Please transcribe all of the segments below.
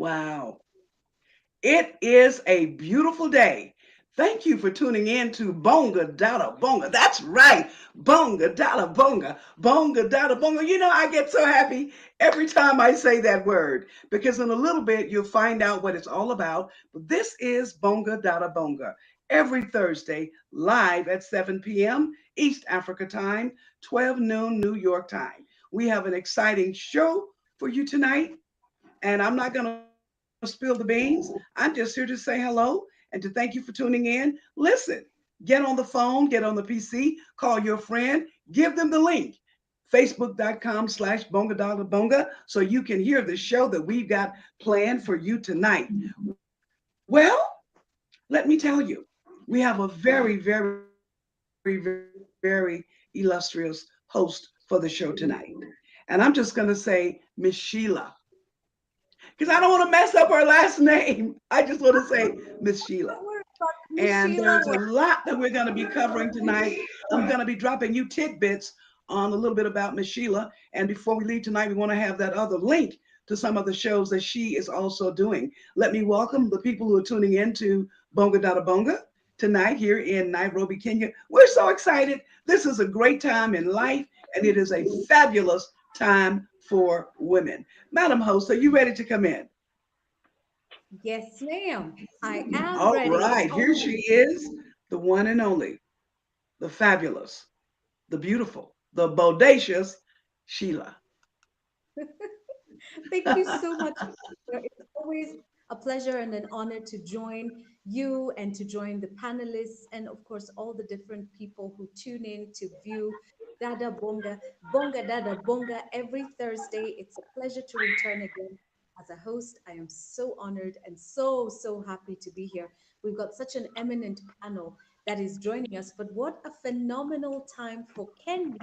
Wow. It is a beautiful day. Thank you for tuning in to Bonga Dada Bonga. That's right. Bonga Dada Bonga. Bonga Dada Bonga. You know, I get so happy every time I say that word because in a little bit you'll find out what it's all about. But this is Bonga Dada Bonga every Thursday live at 7 p.m. East Africa time, 12 noon New York time. We have an exciting show for you tonight. And I'm not going to spill the beans. I'm just here to say hello and to thank you for tuning in. Listen, get on the phone, get on the PC, call your friend, give them the link. Facebook.com/bonga so you can hear the show that we've got planned for you tonight. Well, let me tell you, we have a very illustrious host for the show tonight. And I'm just going to say Miss Sheila because I don't want to mess up her last name. I just want to say Miss Sheila. Don't worry about And Miss there's a Sheila. lot that we're going to be covering tonight. I'm going to be dropping you tidbits on a little bit about Miss Sheila. And before we leave tonight, we want to have that other link to some of the shows that she is also doing. Let me welcome the people who are tuning in to Bonga Dada Bonga tonight here in Nairobi, Kenya. We're so excited. This is a great time in life, and it is a fabulous time for women. Madam Host, are you ready to come in? Yes, ma'am. I am All ready. right, here she is, the one and only, the fabulous, the beautiful, the bodacious Sheila. Thank you so much. It's always a pleasure and an honor to join you and to join the panelists and, of course, all the different people who tune in to view Dada Bonga, Bonga Dada Bonga every Thursday. It's a pleasure to return again as a host. I am so honored and so happy to be here. We've got such an eminent panel that is joining us, but what a phenomenal time for Kenya.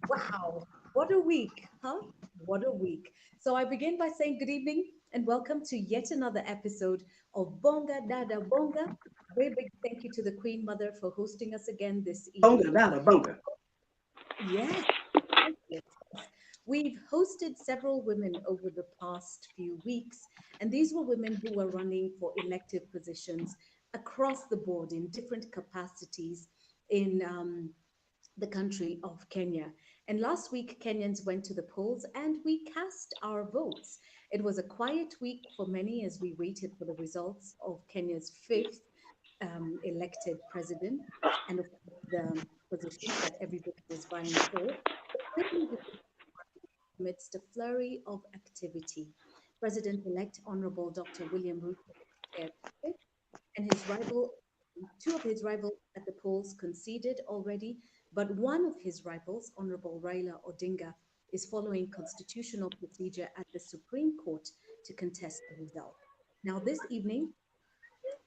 Wow, what a week, huh? What a week. So I begin by saying good evening and welcome to yet another episode of Bonga Dada Bonga. A very big thank you to the Queen Mother for hosting us again this Bonga, evening. nada, bonga. Yes, yes, yes. We've hosted several women over the past few weeks, and these were women who were running for elective positions across the board in different capacities in the country of Kenya. And last week, Kenyans went to the polls and we cast our votes. It was a quiet week for many as we waited for the results of Kenya's fifth elected president and of course the positions that everybody was vying for. But quickly amidst a flurry of activity, President-elect Honorable Dr. William Ruto declared victor and his rival, two of his rivals at the polls conceded already, but one of his rivals, Honorable Raila Odinga, is following constitutional procedure at the Supreme Court to contest the result. Now, this evening,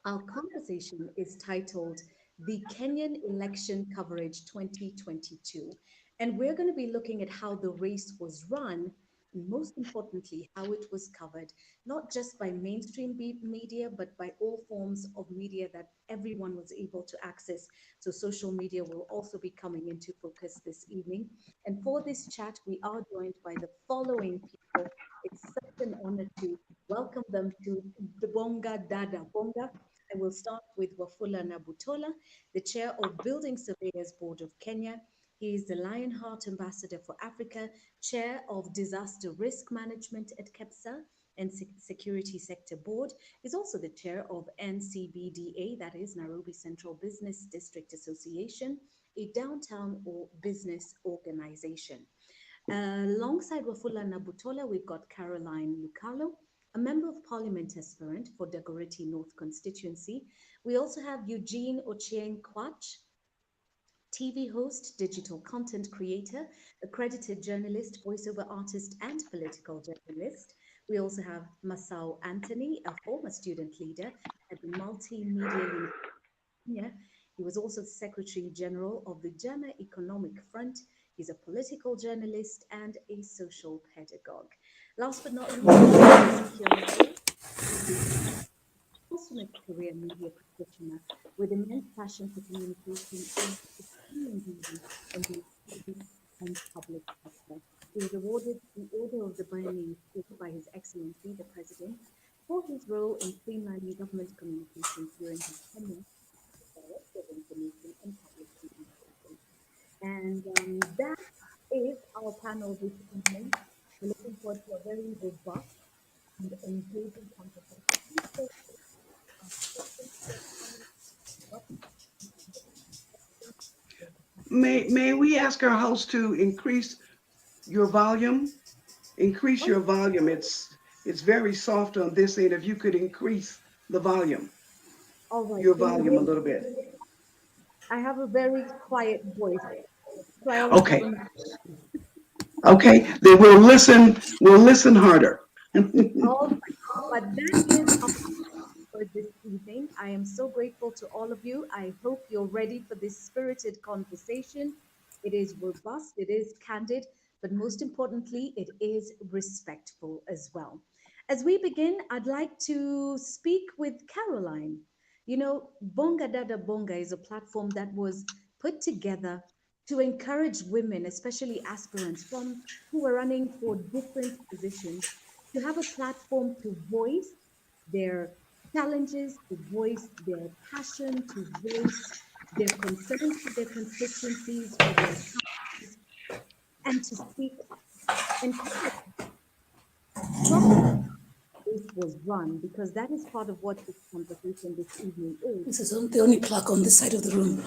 our conversation is titled The Kenyan Election Coverage 2022. And we're going to be looking at how the race was run, and most importantly, how it was covered, not just by mainstream media, but by all forms of media that everyone was able to access. So, social media will also be coming into focus this evening. And for this chat, we are joined by the following people. It's such an honor to welcome them to the Bonga Dada Bonga. I will start with Wafula Nabutola, the chair of Building Surveyors Board of Kenya. He is the Lionheart Ambassador for Africa, chair of Disaster Risk Management at KEPSA and Security Sector Board. He's also the chair of NCBDA, that is Nairobi Central Business District Association, a downtown or business organization. Alongside Wafula Nabutola, we've got Caroline Lucalo, a member of parliament aspirant for Dagoretti North constituency. We also have Eugene Ochieng Kwach, TV host, digital content creator, accredited journalist, voiceover artist, and political journalist. We also have Masao Anthony, a former student leader at the Multimedia University. Yeah, he was also Secretary General of the Jama Economic Front. He's a political journalist and a social pedagogue. Last but not least, we have Ezekiel Maria, consummate career media practitioner with immense passion for communication and extreme engagement in the private and public sector. He was awarded the Order of the Burning Spear by His Excellency, the President, for his role in streamlining government communications during his tenure as Director of Information and Public Communications. And that is our panel this evening. We're looking forward to a very robust and engaging conversation. Please feel free to ask questions, share comments, what May we ask our host to increase your volume? Increase oh, your volume. It's very soft on this end. If you could increase the volume, all right. your Can you volume hear a me? little bit. I have a very quiet voice, so I always have Okay. a. Okay. Then we'll listen harder. All right. But that is our for this evening. I am so grateful to all of you. I hope you're ready for this spirited conversation. It is robust, it is candid, but most importantly, it is respectful as well. As we begin, I'd like to speak with Caroline. You know, Bonga Dada Bonga is a platform that was put together to encourage women, especially aspirants from who are running for different positions, to have a platform to voice their challenges, to voice their passion, to voice their concerns for their constituencies, for their counties, and to speak up. And talk about how this was run, because that is part of what this conversation this evening is. This is the only clock on this side of the room.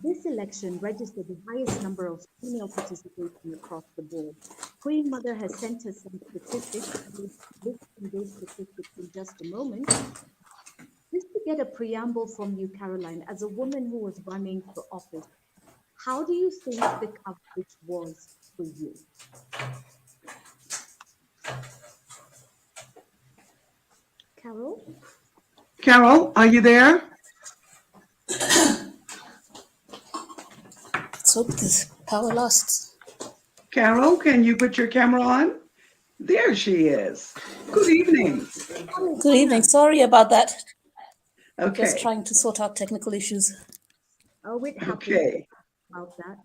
This election registered the highest number of female participation across the board. Queen Mother has sent us some statistics. I will look at those statistics in just a moment. Just to get a preamble from you, Caroline, as a woman who was running for office, how do you think the coverage was for you? Carol? Carol, are you there? Let's hope this power lasts. Carol, can you put your camera on? There she is. Good evening. Good evening. Sorry about that. Just Okay. trying to sort out technical issues. Oh, it happens Okay. about that.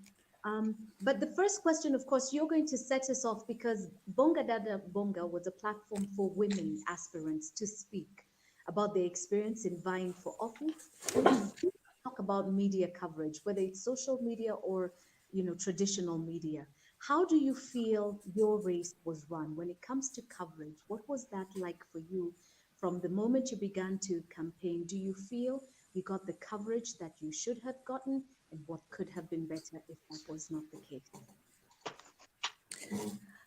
But the first question, of course, you're going to set us off because Bonga Dada Bonga was a platform for women aspirants to speak about their experience in vying for office. And we do talk about media coverage, whether it's social media or traditional media. How do you feel your race was run when it comes to coverage? What was that like for you from the moment you began to campaign? Do you feel you got the coverage that you should have gotten, and what could have been better if that was not the case?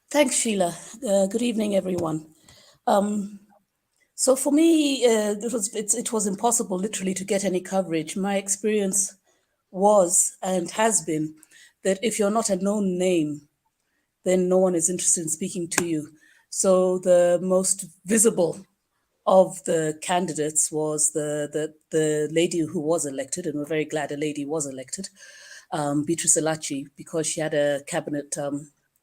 Thanks, Sheila. Good evening, everyone. So for me, it was impossible, literally, to get any coverage. My experience was and has been that if you're not a known name, then no one is interested in speaking to you. So the most visible of the candidates was the lady who was elected, and we're very glad a lady was elected, Beatrice Elachi, because she had a cabinet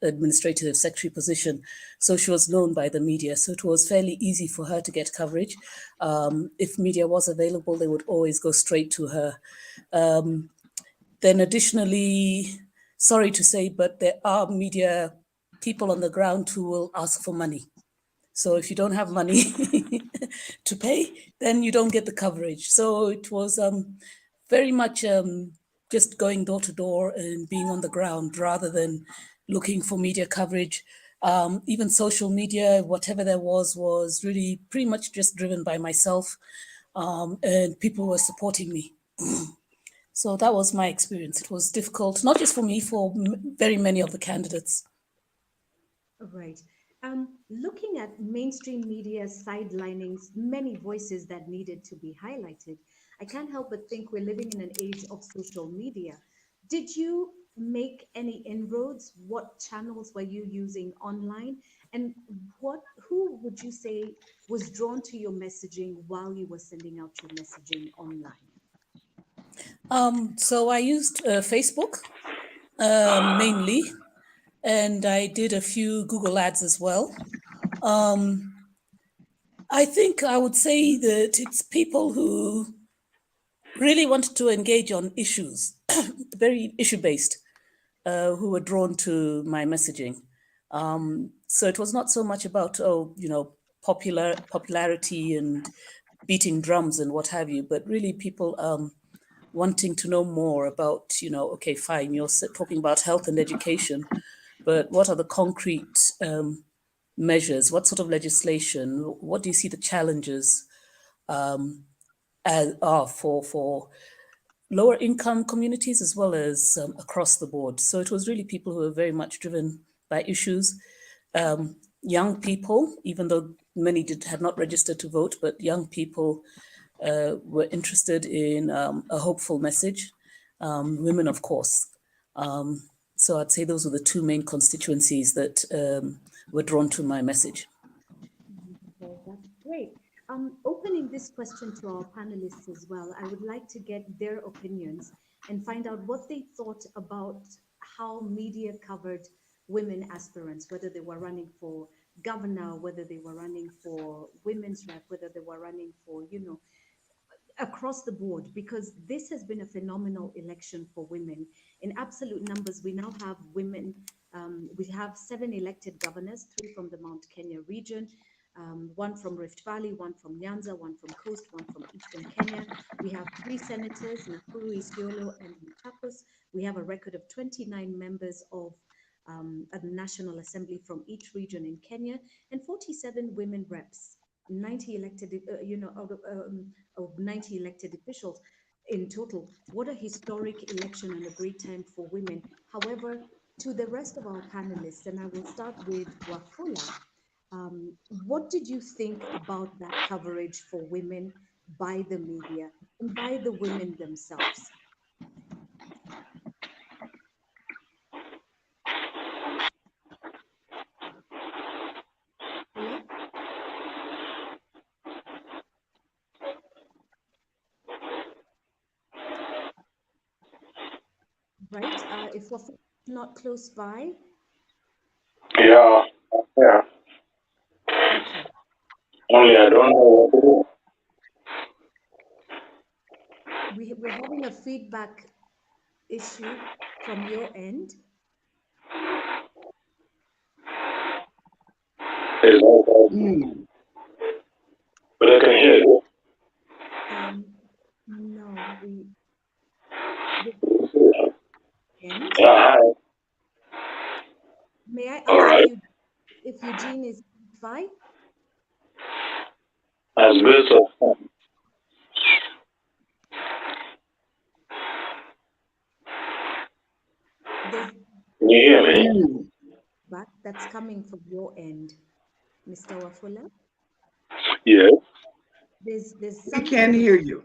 administrative secretary position. So she was known by the media. So it was fairly easy for her to get coverage. If media was available, they would always go straight to her. Then additionally, sorry to say, but there are media people on the ground who will ask for money. So if you don't have money to pay, then you don't get the coverage. So it was very much just going door to door and being on the ground rather than looking for media coverage. Even social media, whatever there was really pretty much just driven by myself, and people were supporting me. So that was my experience. It was difficult, not just for me, for very many of the candidates. Right. Looking at mainstream media sidelining many voices that needed to be highlighted, I can't help but think we're living in an age of social media. Did you make any inroads? What channels were you using online? And who would you say was drawn to your messaging while you were sending out your messaging online? So I used Facebook mainly, and I did a few Google ads as well. I think I would say that it's people who really wanted to engage on issues, very issue-based, who were drawn to my messaging. So it was not so much about, popularity and beating drums and what have you, but really people wanting to know more about, okay, fine, you're talking about health and education, but what are the concrete measures? What sort of legislation? What do you see the challenges are for lower income communities as well as across the board? So it was really people who were very much driven by issues. Young people, even though many had not registered to vote, but young people were interested in a hopeful message. Women, of course. So I'd say those were the two main constituencies that were drawn to my message. Wonderful. That's great. Opening this question to our panelists as well, I would like to get their opinions and find out what they thought about how media covered women aspirants, whether they were running for governor, whether they were running for women's rep, whether they were running for, across the board, because this has been a phenomenal election for women. In absolute numbers, we now have women. We have 7 elected governors, 3 from the Mount Kenya region, 1 from Rift Valley, 1 from Nyanza, 1 from Coast, 1 from Eastern Kenya. We have 3 senators, Nakuru, Isiolo, and Machakos. We have a record of 29 members of a National Assembly from each region in Kenya, and 47 women reps, 90 elected, out of 90 elected officials in total. What a historic election and a great time for women. However, to the rest of our panelists, and I will start with Wafula, what did you think about that coverage for women by the media and by the women themselves? Hello? Right? If Wafula is not close by, Yeah, yeah. okay. Only I don't know what to do. We're having a feedback issue from your end. It's not that, Mm. but I can hear you. No, we the end. Yeah, hi. May I All ask right. you if Eugene is fine? As best as There's can you hear me? Mm. feedback that's coming from your end, Mr. Wafula. Yes. There's We some can sort of hear you.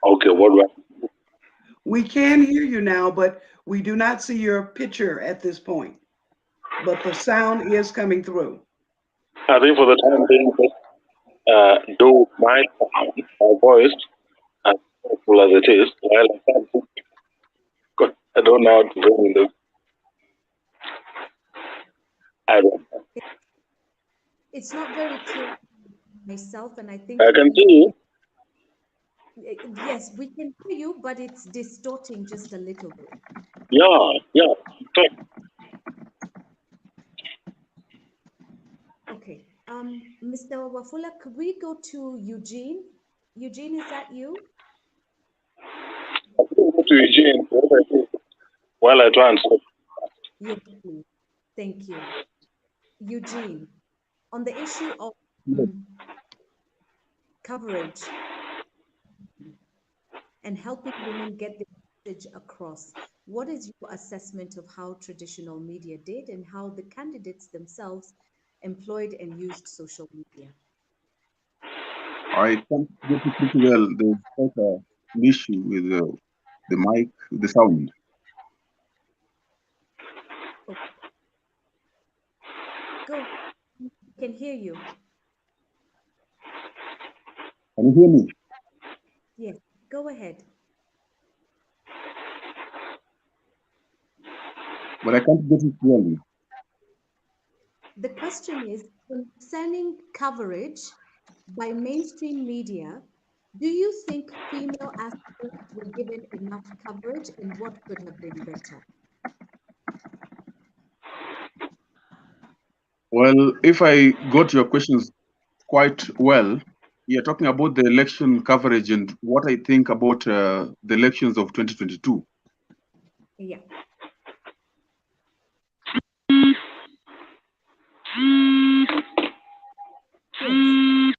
Okay, what do We can hear you now, but we do not see your picture at this point. But the sound is coming through. I think for the time being, just do my sound, my voice, as powerful as it is, while I can't do because I don't know how to do in the I don't know. it's not very clear myself, and I think I can see you. yes, we can hear you, but it's distorting just a little bit. Yeah, yeah. Talk. Okay. Mr. Wafula, could we go to Eugene? Eugene, is that you? I think go to Eugene what I do while I try and stop. Yes, please. Thank you. Eugene, on the issue of coverage and helping women get the message across, what is your assessment of how traditional media did and how the candidates themselves employed and used social media? I can't get it pretty well. There's quite an issue with the mic, the sound. Okay. Go. I can hear you. Can you hear me? Yes, go ahead. But I can't get it clearly. The question is concerning coverage by mainstream media. Do you think female aspirants were given enough coverage and what could have been better? Well, if I got your questions quite well, you're talking about the election coverage and what I think about the elections of 2022. Yeah. Yes.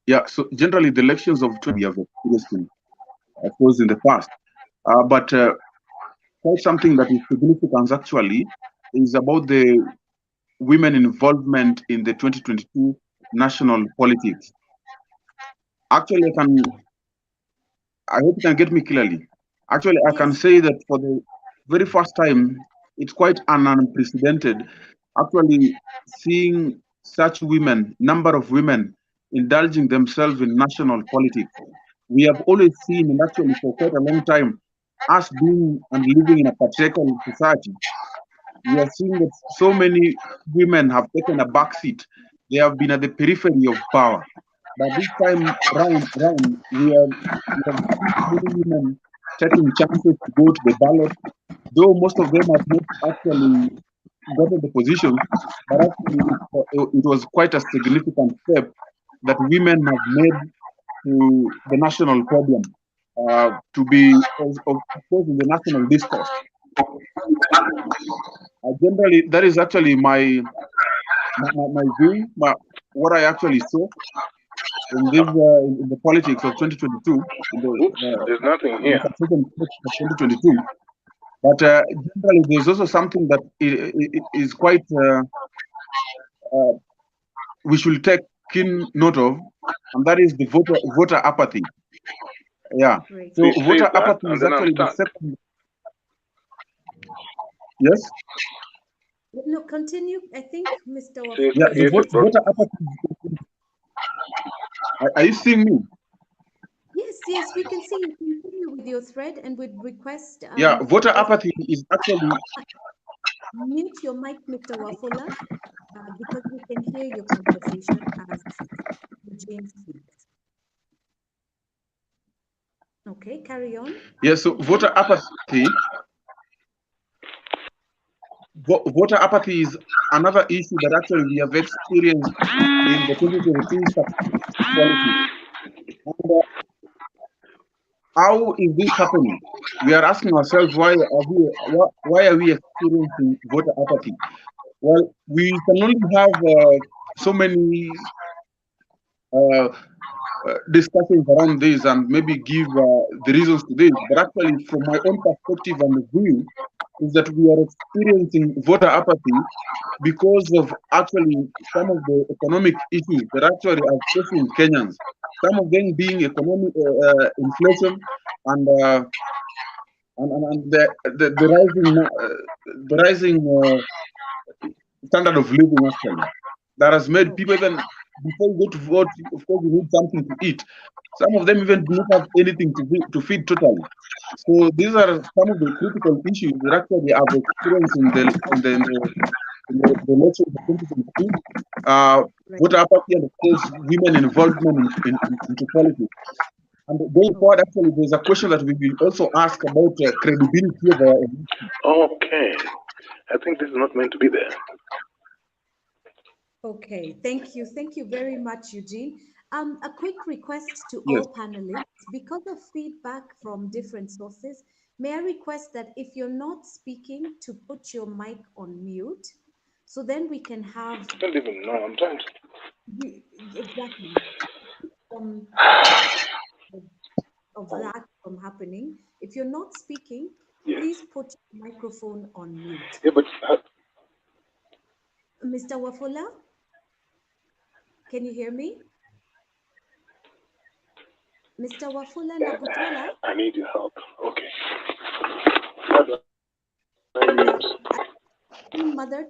Yeah, so generally the elections of 20 we have experienced in, of course, in the past. But quite something that is significant actually is about the women involvement in the 2022 national politics. Actually, I hope you can get me clearly. Actually, I can Yes. say that for the very first time, it's quite an unprecedented. Actually, seeing such women, number of women indulging themselves in national politics. We have always seen, and actually for quite a long time, us being and living in a patriarchal society, we are seeing that so many women have taken a back seat. They have been at the periphery of power. But this time we have seen many women taking chances to go to the ballot, though most of them have not actually gotten the position, but actually it was quite a significant step that women have made to the national problem, to be, of course, in the national discourse. Generally, that is actually my view, what I actually saw in this in the politics of 2022, Oops, there's nothing in the here. succession of 2022. But generally, there's also something that is quite uh, we should take keen note of, and that is the voter apathy. Yeah. Great. So Please say voter that, apathy and is then I'm actually the stuck. second. Yes. No, continue. I think Mr. Since Yeah. Wafula is The created asking. voter apathy. Are you seeing me? Yes, yes, we can see you. Continue with your thread and would request Yeah. Voter if apathy is actually. mute your mic, Mr. Wafula, because we can hear your conversation as Eugene speaks. Okay, carry on. Yeah. So Thank you. voter apathy is another issue that actually we have experienced in the 2022 politics. And how is this happening? We are asking ourselves why are we experiencing voter apathy? Well, we can only have so many uh, discussions around this and maybe give the reasons to this. But actually, from my own perspective and view, is that we are experiencing voter apathy because of actually some of the economic issues that actually are facing Kenyans. Some of them being economic inflation and the rising standard of living actually that has made Oh, people, even before you go to vote, of course you need something to eat. Some of them even do not have anything to feed totally. So these are some of the critical issues that actually I've experienced in the elections of 2022. Uh, right. Voter apathy and of course women involvement into politics. And going Oh, forward, actually, there's a question that we will also ask about credibility of our. Okay. I think this is not meant to be there. okay. Thank you. Thank you very much, Eugene. A quick request to Yes. all panelists. Because of feedback from different sources, may I request that if you're not speaking, to put your mic on mute, so then we can have I don't even know. I'm trying to. exactly from of that from happening. If you're not speaking, Yes. please put your microphone on mute. Yeah, but Mr. Wafula, can you hear me? Mr. Wafula Nabutola? I need your help. Okay. How do I Yeah. mute? Mother,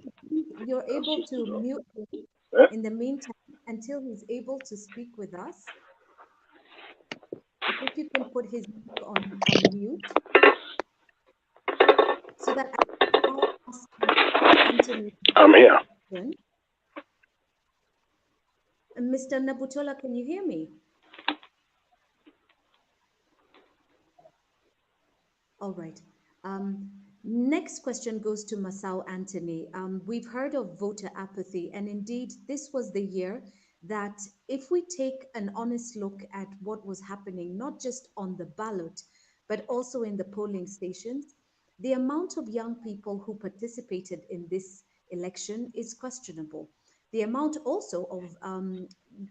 you're That's able just too to low. mute him Eh? in the meantime until he's able to speak with us. If you can put his mic on mute so that I can now ask you to continue. I'm here. Mr. Nabutola, can you hear me? All right. Next question goes to Masao Anthony. We've heard of voter apathy, and indeed, this was the year that, if we take an honest look at what was happening, not just on the ballot, but also in the polling stations, the amount of young people who participated in this election is questionable. The amount also of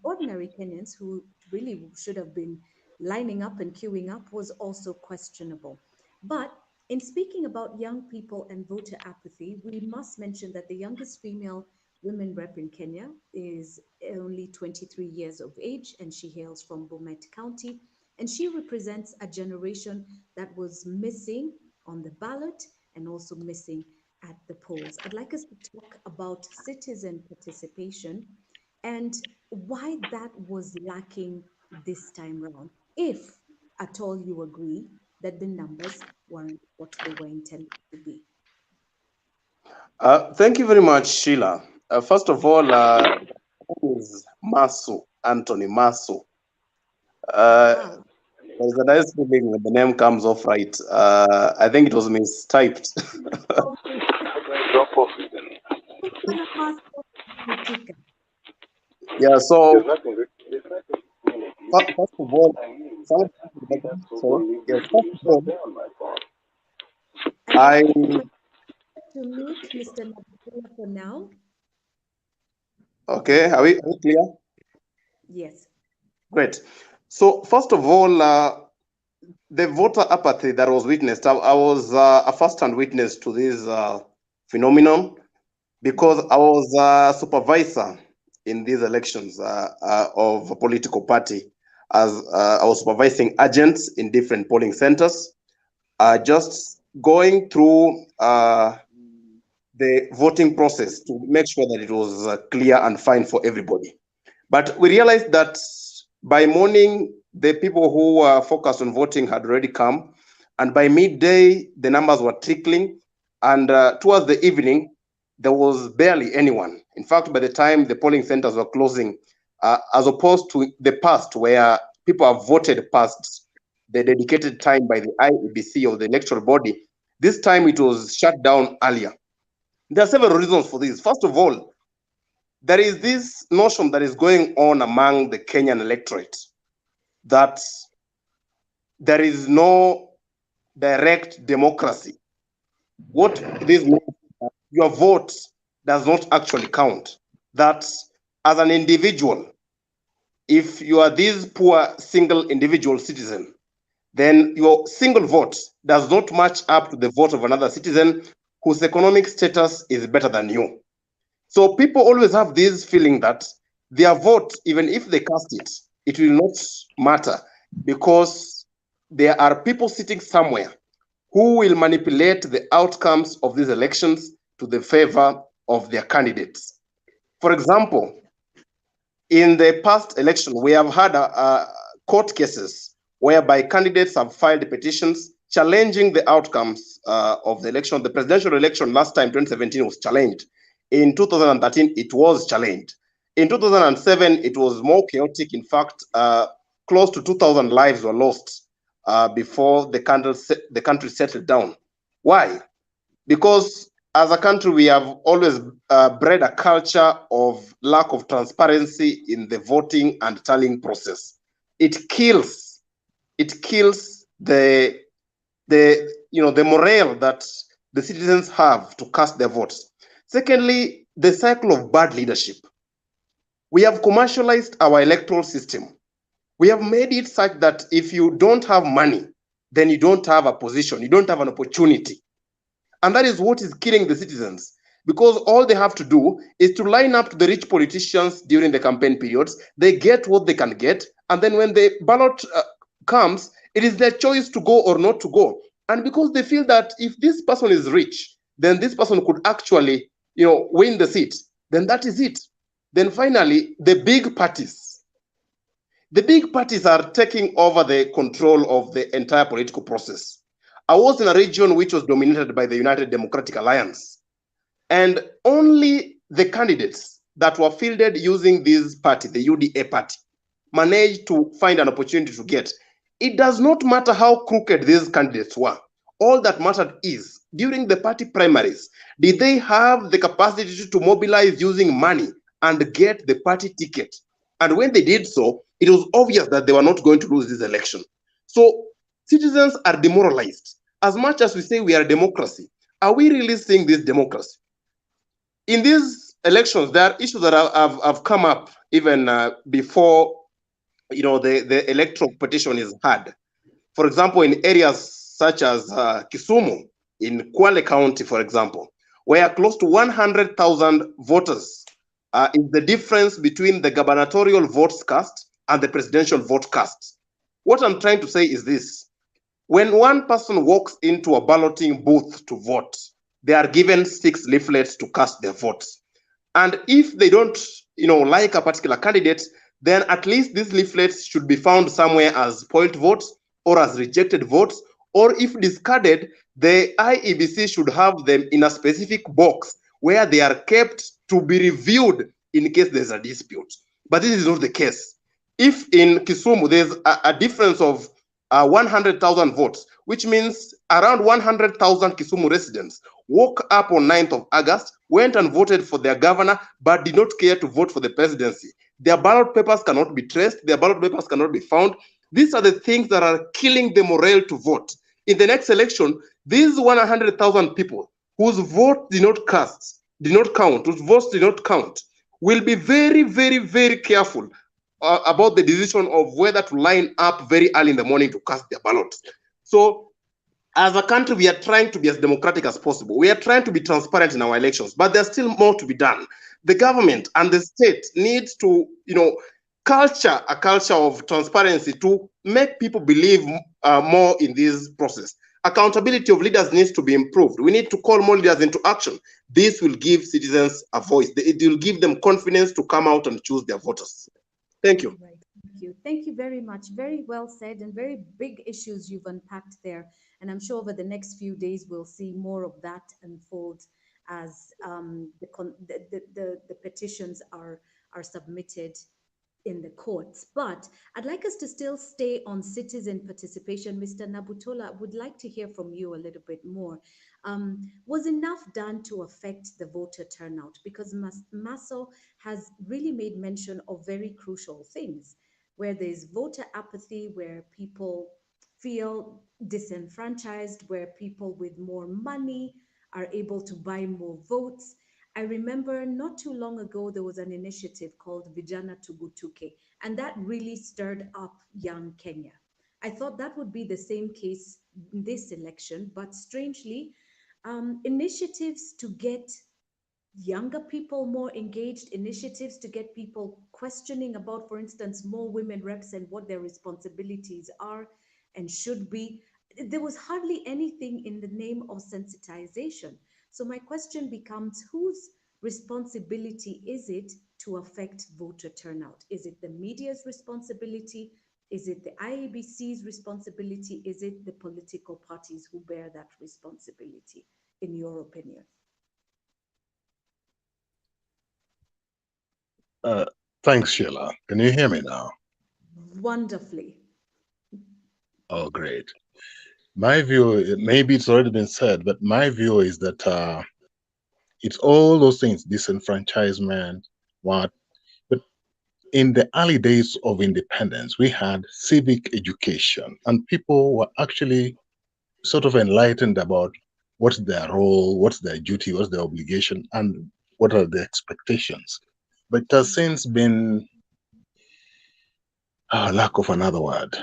ordinary Kenyans who really should have been lining up and queuing up was also questionable. But in speaking about young people and voter apathy, we must mention that the youngest female women rep in Kenya is only 23 years of age, and she hails from Bomet County. And she represents a generation that was missing on the ballot and also missing at the polls. I'd like us to talk about citizen participation and why that was lacking this time round, if at all you agree that the numbers weren't what they were intended to be. Thank you very much, Sheila. First of all, is Masu, Anthony Masu. Wow. There's a nice feeling when the name comes off right. I think it was mistyped. Drop off. Yeah, so first of all, I To meet Mr. Nabila for now. okay. Are we clear? Yes. Great. So first of all, the voter apathy that was witnessed, I was a first-hand witness to this phenomenon because I was a supervisor in these elections of a political party, as I was supervising agents in different polling centers, just going through the voting process to make sure that it was clear and fine for everybody. But we realized that by morning, the people who were focused on voting had already come. And by midday, the numbers were trickling. And towards the evening, there was barely anyone. In fact, by the time the polling centers were closing, as opposed to the past where people have voted past the dedicated time by the IEBC or the electoral body, this time it was shut down earlier. There are several reasons for this. First of all, there is this notion that is going on among the Kenyan electorate that there is no direct democracy. What this means, your vote does not actually count. That as an individual, if you are this poor single individual citizen, then your single vote does not match up to the vote of another citizen whose economic status is better than you. So people always have this feeling that their vote, even if they cast it, it will not matter because there are people sitting somewhere who will manipulate the outcomes of these elections to the favor of their candidates. For example, in the past election, we have had court cases whereby candidates have filed petitions challenging the outcomes of the election. The presidential election last time, 2017, was challenged. In 2013, it was challenged. In 2007, it was more chaotic. In fact, close to 2,000 lives were lost before the country settled down. Why? Because as a country, we have always bred a culture of lack of transparency in the voting and tallying process. It kills the morale that the citizens have to cast their votes. Secondly, the cycle of bad leadership. We have commercialized our electoral system. We have made it such that if you don't have money, then you don't have a position, you don't have an opportunity. And that is what is killing the citizens, because all they have to do is to line up to the rich politicians during the campaign periods. They get what they can get. And then when the ballot comes, it is their choice to go or not to go. And because they feel that if this person is rich, then this person could actually, win the seat, then that is it. Then finally, the big parties are taking over the control of the entire political process. I was in a region which was dominated by the United Democratic Alliance, and only the candidates that were fielded using this party, the UDA party, managed to find an opportunity to get. It does not matter how crooked these candidates were. All that mattered is during the party primaries, did they have the capacity to mobilize using money and get the party ticket? And when they did so, it was obvious that they were not going to lose this election. So citizens are demoralized. As much as we say we are a democracy, are we really seeing this democracy? In these elections, there are issues that have come up even before the electoral petition is had. For example, in areas such as Kisumu, in Kwale County, for example, where close to 100,000 voters is the difference between the gubernatorial votes cast and the presidential vote cast. What I'm trying to say is this. When one person walks into a balloting booth to vote, they are given 6 leaflets to cast their votes. And if they don't, like a particular candidate, then at least these leaflets should be found somewhere as spoiled votes or as rejected votes, or if discarded, the IEBC should have them in a specific box where they are kept to be reviewed in case there's a dispute. But this is not the case. If in Kisumu there's a difference of 100,000 votes, which means around 100,000 Kisumu residents woke up on 9th of August, went and voted for their governor, but did not care to vote for the presidency. Their ballot papers cannot be traced, their ballot papers cannot be found. These are the things that are killing the morale to vote. In the next election, these 100,000 people whose vote did not count, whose votes did not count, will be very, very, very careful about the decision of whether to line up very early in the morning to cast their ballots. So as a country, we are trying to be as democratic as possible. We are trying to be transparent in our elections, but there's still more to be done. The government and the state needs to, culture a culture of transparency to make people believe more in this process. Accountability of leaders needs to be improved. We need to call more leaders into action. This will give citizens a voice. It will give them confidence to come out and choose their voters. Thank you. Right. Thank you. Thank you very much. Very well said, and very big issues you've unpacked there. And I'm sure over the next few days we'll see more of that unfold as the petitions are submitted in the courts. But I'd like us to still stay on citizen participation. Mr. Nabutola, I would like to hear from you a little bit more. Was enough done to affect the voter turnout? Because Maso has really made mention of very crucial things, where there's voter apathy, where people feel disenfranchised, where people with more money are able to buy more votes. I remember not too long ago, there was an initiative called Vijana Tugutuke, and that really stirred up young Kenya. I thought that would be the same case in this election, but strangely, initiatives to get younger people more engaged, initiatives to get people questioning about, for instance, more women reps and what their responsibilities are and should be. There was hardly anything in the name of sensitization. So my question becomes, whose responsibility is it to affect voter turnout? Is it the media's responsibility? Is it the IEBC's responsibility? Is it the political parties who bear that responsibility, in your opinion? Thanks, Sheila. Can you hear me now? Wonderfully. Oh, great. My view, maybe it's already been said, but my view is that it's all those things, disenfranchisement, what. But in the early days of independence, we had civic education, and people were actually sort of enlightened about what's their role, what's their duty, what's their obligation, and what are the expectations. But it has since been, lack of another word.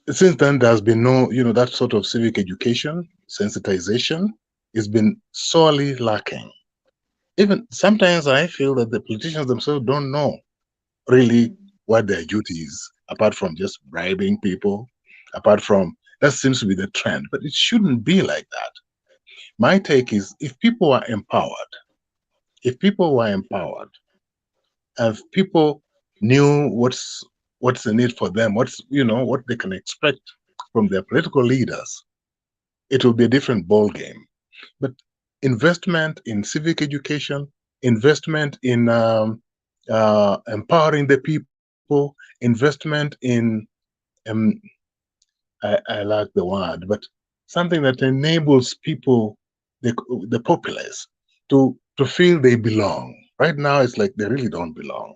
Since then, there's been no, that sort of civic education, sensitization has been sorely lacking. Even sometimes I feel that the politicians themselves don't know really what their duty is, apart from just bribing people, apart from, that seems to be the trend, but it shouldn't be like that. My take is, if people were empowered, if people knew what's the need for them, what they can expect from their political leaders, it will be a different ball game. But investment in civic education, investment in empowering the people, investment in I like the word, but something that enables people the, the populace to feel they belong. Right now, it's like they really don't belong.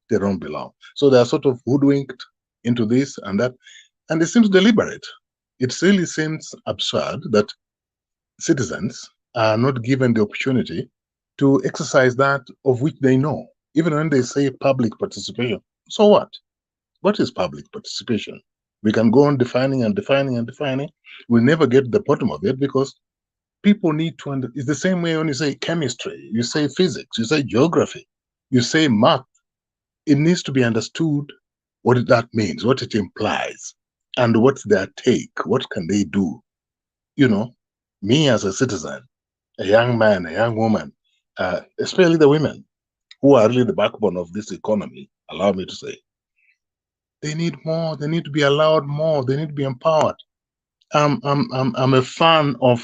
They don't belong. So they are sort of hoodwinked into this and that, and it seems deliberate. It really seems absurd that citizens are not given the opportunity to exercise that of which they know. Even when they say public participation, so what? What is public participation? We can go on defining and defining and defining. We'll never get to the bottom of it because people need to it's the same way when you say chemistry, you say physics, you say geography, you say math. It needs to be understood what that means, what it implies, and what's their take, what can they do. You know, me as a citizen, a young man, a young woman, especially the women who are really the backbone of this economy, allow me to say, they need more, they need to be allowed more, they need to be empowered. I'm a fan of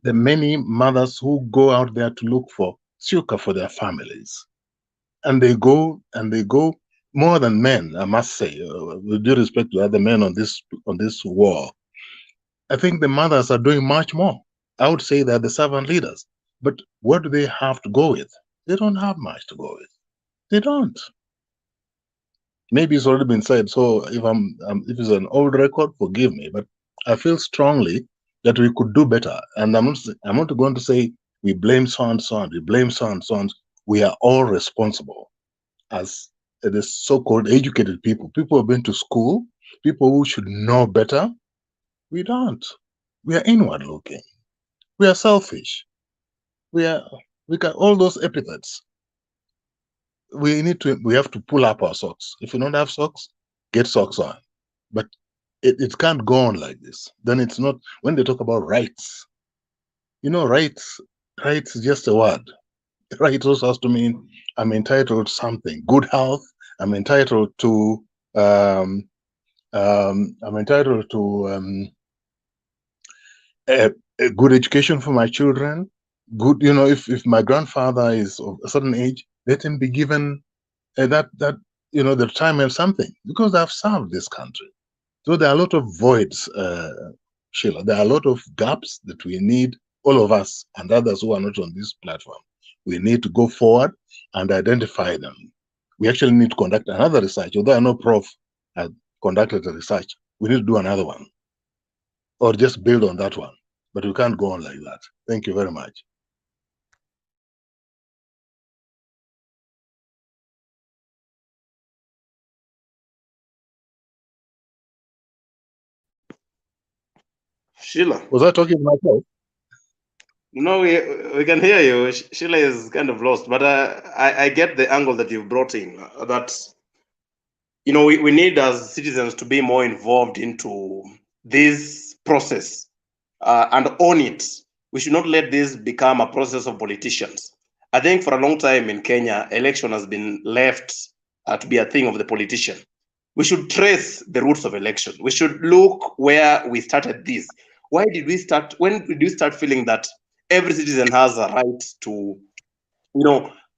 the many mothers who go out there to look for succor for their families. And they go more than men, I must say, with due respect to other men on this war. I think the mothers are doing much more. I would say they're the servant leaders. But what do they have to go with? They don't have much to go with. They don't. Maybe it's already been said. So if it's an old record, forgive me. But I feel strongly that we could do better. And I'm not going to say we blame so and so and we blame so and so and. We are all responsible as the so-called educated people. People who have been to school, people who should know better. We don't. We are inward looking. We are selfish. We got all those epithets. We have to pull up our socks. If you don't have socks, get socks on. But it can't go on like this. Then it's not, when they talk about rights, rights is just a word. Right also has to mean I'm entitled to something, good health. I'm entitled to um, I'm entitled to a, a good education for my children. Good, if my grandfather is of a certain age, let him be given that the retirement something because I've served this country. So there are a lot of voids, Sheila. There are a lot of gaps that we need, all of us and others who are not on this platform. We need to go forward and identify them. We actually need to conduct another research. Although I know Prof had conducted a research, we need to do another one or just build on that one. But we can't go on like that. Thank you very much. Sheila. Was I talking to myself? No, we can hear you. Sheila is kind of lost, but I get the angle that you've brought in. That we need as citizens to be more involved into this process and own it. We should not let this become a process of politicians. I think for a long time in Kenya, election has been left to be a thing of the politician. We should trace the roots of election. We should look where we started this. Why did we start? When did we start feeling that every citizen has a right to,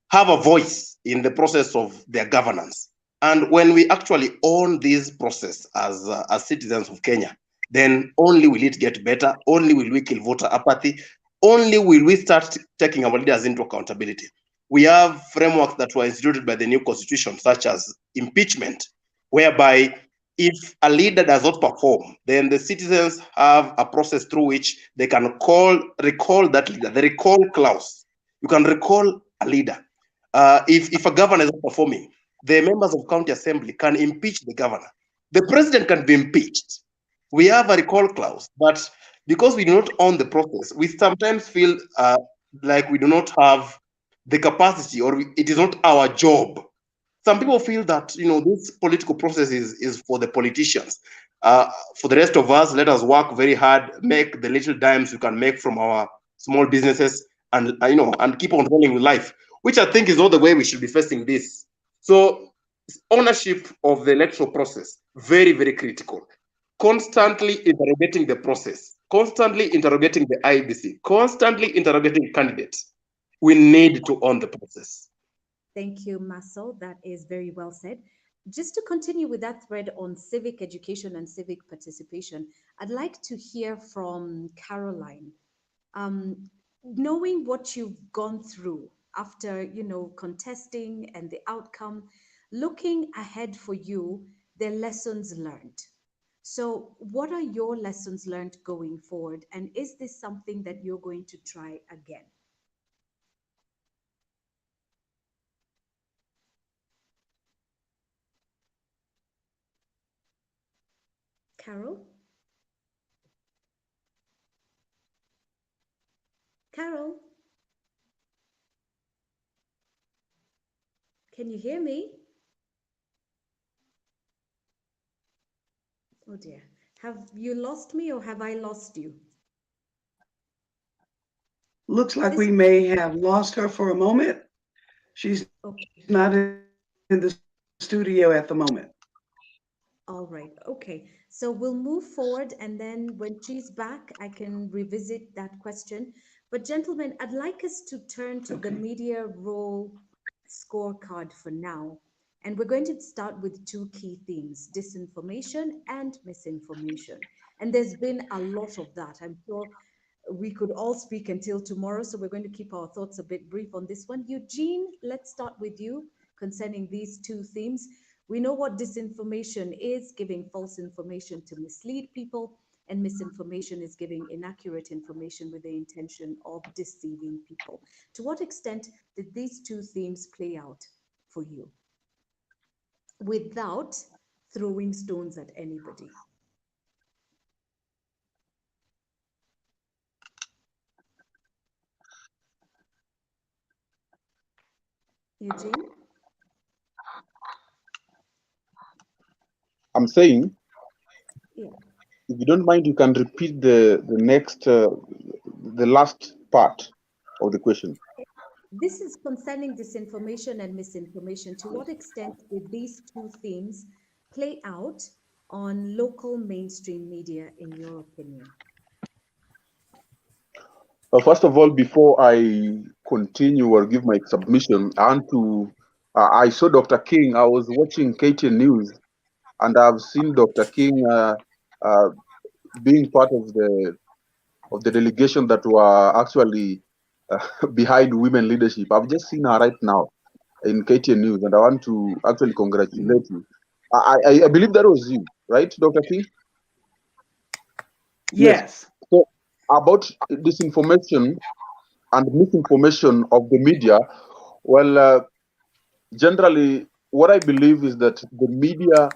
have a voice in the process of their governance? And when we actually own this process as citizens of Kenya, then only will it get better. Only will we kill voter apathy. Only will we start taking our leaders into accountability. We have frameworks that were instituted by the new constitution, such as impeachment, whereby if a leader does not perform, then the citizens have a process through which they can recall that leader. The recall clause. You can recall a leader. If a governor is not performing, the members of county assembly can impeach the governor. The president can be impeached. We have a recall clause, but because we do not own the process, we sometimes feel like we do not have the capacity, or it is not our job. Some people feel that this political process is for the politicians. For the rest of us, let us work very hard, make the little dimes we can make from our small businesses, and and keep on rolling with life, which I think is not the way we should be facing this. So ownership of the electoral process, very, very critical. Constantly interrogating the process, constantly interrogating the IBC, constantly interrogating candidates. We need to own the process. Thank you, Marcel. That is very well said. Just to continue with that thread on civic education and civic participation, I'd like to hear from Caroline. Knowing what you've gone through after, contesting and the outcome, looking ahead for you, their lessons learned. So, what are your lessons learned going forward? And is this something that you're going to try again? Carol? Carol, can you hear me? Oh dear. Have you lost me or have I lost you? Looks like This, we may have lost her for a moment. She's okay. not in the studio at the moment. All right. Okay. So we'll move forward, and then when she's back, I can revisit that question. But, gentlemen, I'd like us to turn to the Okay. media role scorecard for now. And we're going to start with two key themes: disinformation and misinformation. And there's been a lot of that. I'm sure we could all speak until tomorrow. So we're going to keep our thoughts a bit brief on this one. Eugene, let's start with you concerning these two themes. We know what disinformation is: giving false information to mislead people, and misinformation is giving inaccurate information with the intention of deceiving people. To what extent did these two themes play out for you without throwing stones at anybody? Eugene? I'm saying, Yeah. if you don't mind, you can repeat the next, the last part of the question. This is concerning disinformation and misinformation. To what extent did these two themes play out on local mainstream media, in your opinion? First of all, before I continue or give my submission, I want to. I saw Dr. King. I was watching KTN News, and I've seen Dr. King uh, being part of the delegation that were actually behind women leadership. I've just seen her right now in KTN News, and I want to actually congratulate you. I believe that was you, right, Dr. King? Yes. Yes. So about disinformation and misinformation of the media, well, generally, what I believe is that the media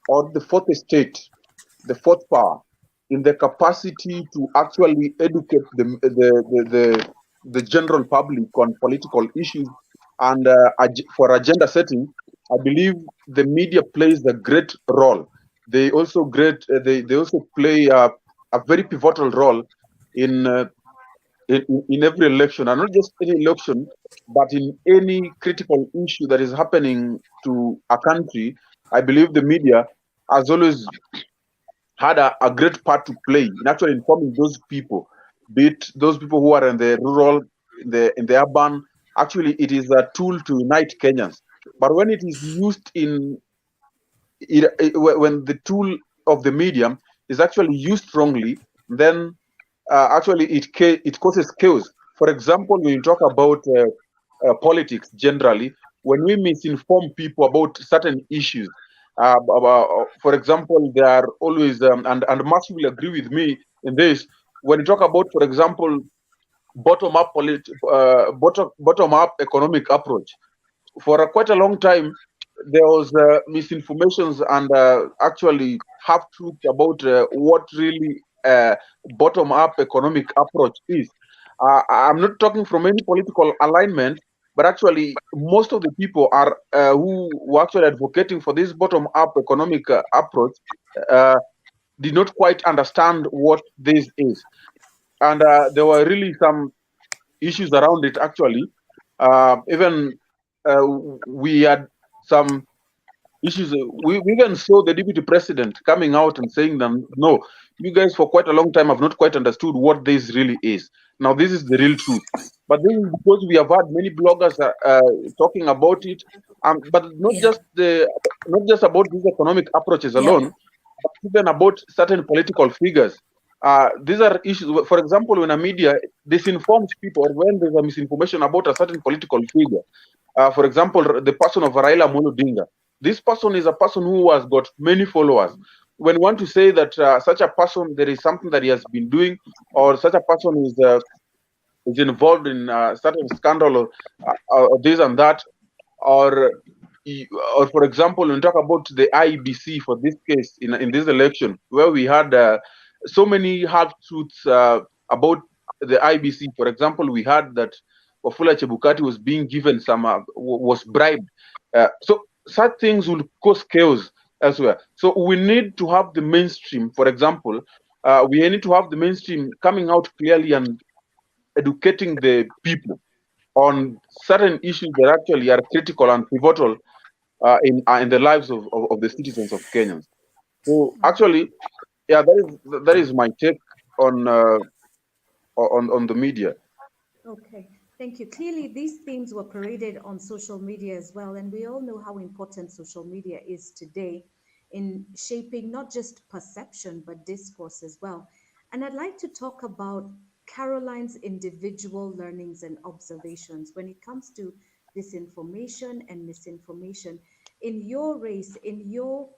or the fourth estate, the fourth power, in the capacity to actually educate the general public on political issues and for agenda setting, I believe the media plays a great role. They also they also play a very pivotal role in in every election, and not just any election, but in any critical issue that is happening to a country. I believe the media has always had a great part to play in actually informing those people, be it those people who are in the rural, in the urban. Actually, it is a tool to unite Kenyans. But when it is used when the tool of the medium is actually used wrongly, then actually it causes chaos. For example, when you talk about politics generally, when we misinform people about certain issues, for example, they are always and Max will agree with me in this. When you talk about, for example, bottom up economic approach, for quite a long time there was misinformations and actually half truth about what really bottom up economic approach is. I'm not talking from any political alignment, but actually most of the people are who were actually advocating for this bottom up economic approach uh, did not quite understand what this is, and there were really some issues around it actually. Even we had some issues. We even saw the deputy president coming out and saying that no, you guys for quite a long time have not quite understood what this really is. Now this is the real truth. But this is because we have had many bloggers talking about it, but Yeah. not just about these economic approaches Yeah. alone, but even about certain political figures. These are issues. For example, when a media disinforms people, or when there's a misinformation about a certain political figure, for example, the person of Raila Amolo Odinga, this person is a person who has got many followers. When you want to say that such a person, there is something that he has been doing, or such a person is involved in certain scandal, or this and that, or or for example, when we talk about the IEBC for this case in this election, where we had so many half truths about the IBC. For example, we had that Wafula Chebukati was being given some was bribed. So such things will cause chaos elsewhere. So we need to have the mainstream. For example, we need to have the mainstream coming out clearly and educating the people on certain issues that actually are critical and pivotal in the lives of the citizens of Kenyans. So actually, yeah, that is my take on on the media. Okay, thank you. Clearly, these themes were paraded on social media as well, and we all know how important social media is today in shaping not just perception but discourse as well. And I'd like to talk about Caroline's individual learnings and observations when it comes to disinformation and misinformation. In your race, in your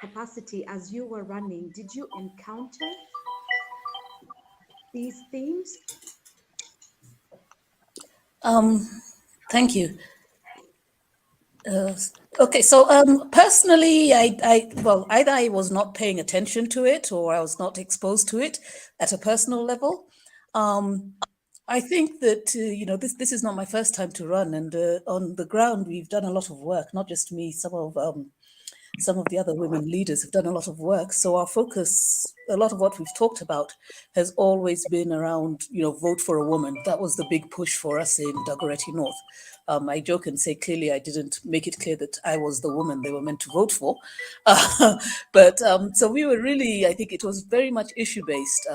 capacity as you were running, did you encounter these themes? Thank you. Okay, so personally, well, either I was not paying attention to it or I was not exposed to it at a personal level. I think that this is not my first time to run, and on the ground we've done a lot of work. Not just me, some of the other women leaders have done a lot of work. So our focus, a lot of what we've talked about, has always been around, vote for a woman. That was the big push for us in Dagoretti North. I joke and say clearly I didn't make it clear that I was the woman they were meant to vote for. But so we were really, I think it was very much issue-based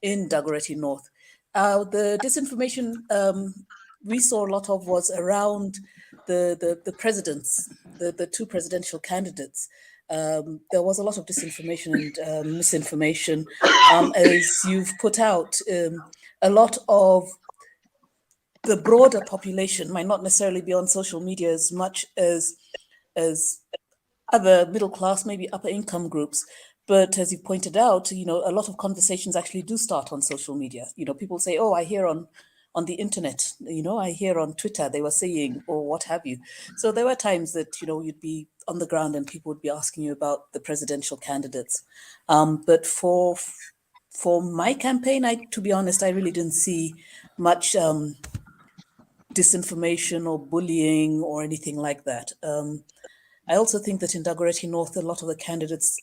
in Dagoretti North. The disinformation we saw a lot of was around the presidents, the two presidential candidates. There was a lot of disinformation and misinformation. As you've put out, a lot of the broader population might not necessarily be on social media as much as other middle class, maybe upper income groups. But as you pointed out, a lot of conversations actually do start on social media. People say, oh, I hear on the internet, I hear on Twitter, they were saying, or what have you. So there were times that, you'd be on the ground and people would be asking you about the presidential candidates. But for my campaign, to be honest, I really didn't see much disinformation or bullying or anything like that. I also think that in Dagoretti North, a lot of the candidates,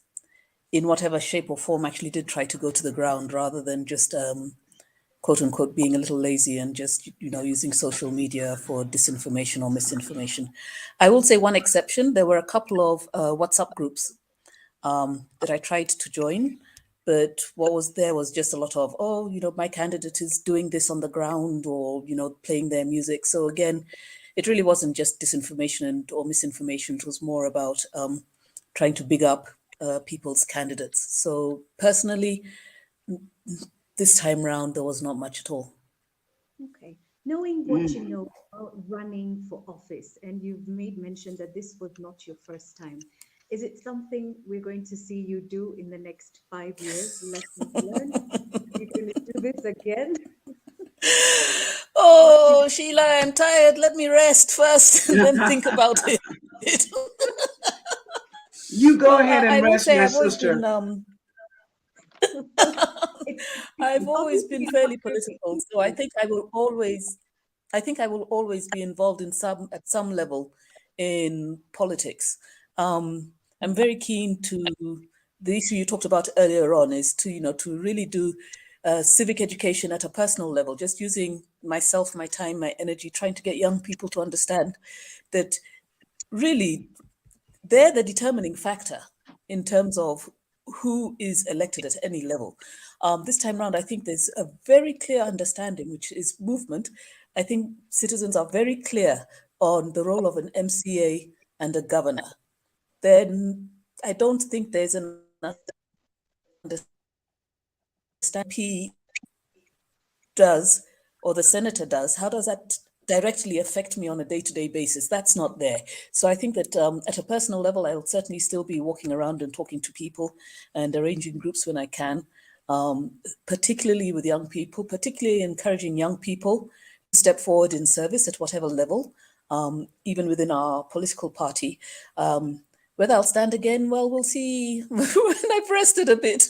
in whatever shape or form, actually did try to go to the ground rather than just quote unquote being a little lazy and just using social media for disinformation or misinformation. I will say one exception. There were a couple of WhatsApp groups that I tried to join, but what was there was just a lot of, oh, my candidate is doing this on the ground, or playing their music. So again, it really wasn't just disinformation or misinformation. It was more about trying to big up people's candidates. So personally, this time round, there was not much at all. Okay. Knowing what you know about running for office, and you've made mention that this was not your first time, is it something we're going to see you do in the next 5 years? Lessons learned? You're going to do this again? Oh, Sheila, I'm tired. Let me rest first and then think about it. You go Well, ahead I and will rest, say my I've always been sister. I've always Obviously, been you fairly have your political, so I reasons. think I will always be involved at some level in politics. I'm very keen to the issue you talked about earlier on is to really do civic education at a personal level, just using myself, my time, my energy, trying to get young people to understand that really they're the determining factor in terms of who is elected at any level. This time around, I think there's a very clear understanding, which is movement. I think citizens are very clear on the role of an MCA and a governor. Then I don't think there's an understanding MP does or the senator does, how does that directly affect me on a day-to-day basis? That's not there. So I think that at a personal level, I'll certainly still be walking around and talking to people and arranging groups when I can, particularly with young people, particularly encouraging young people to step forward in service at whatever level, even within our political party. Whether I'll stand again, well, we'll see when I've rested a bit.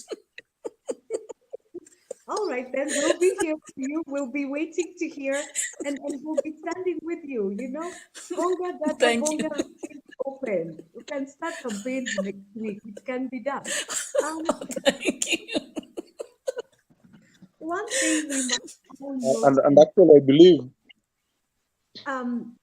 All right, then we'll be here for you. We'll be waiting to hear, and we'll be standing with you. You know, Bonga Dada Thank Bonga you. remains open. You can start campaigns next week. It can be done. Thank you. One thing we must all And note, actually, I believe um,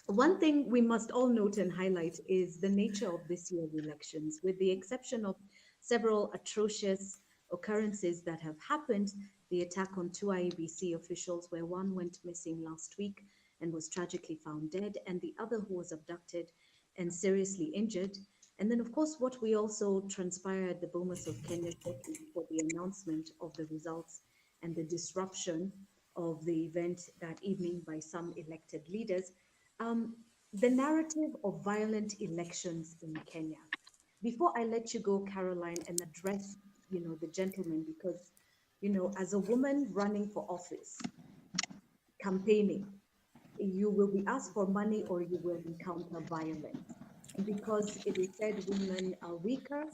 one thing we must all note and highlight is the nature of this year's elections, with the exception of several atrocious occurrences that have happened. The attack on two IEBC officials, where one went missing last week and was tragically found dead, and the other who was abducted and seriously injured. And then, of course, what we also transpired at the Bomas of Kenya shortly before the announcement of the results and the disruption of the event that evening by some elected leaders. um, the narrative of violent elections in Kenya. Before I let you go, Caroline, and address, the gentleman, because, as a woman running for office, campaigning, you will be asked for money or you will encounter violence. And because it is said women are weaker,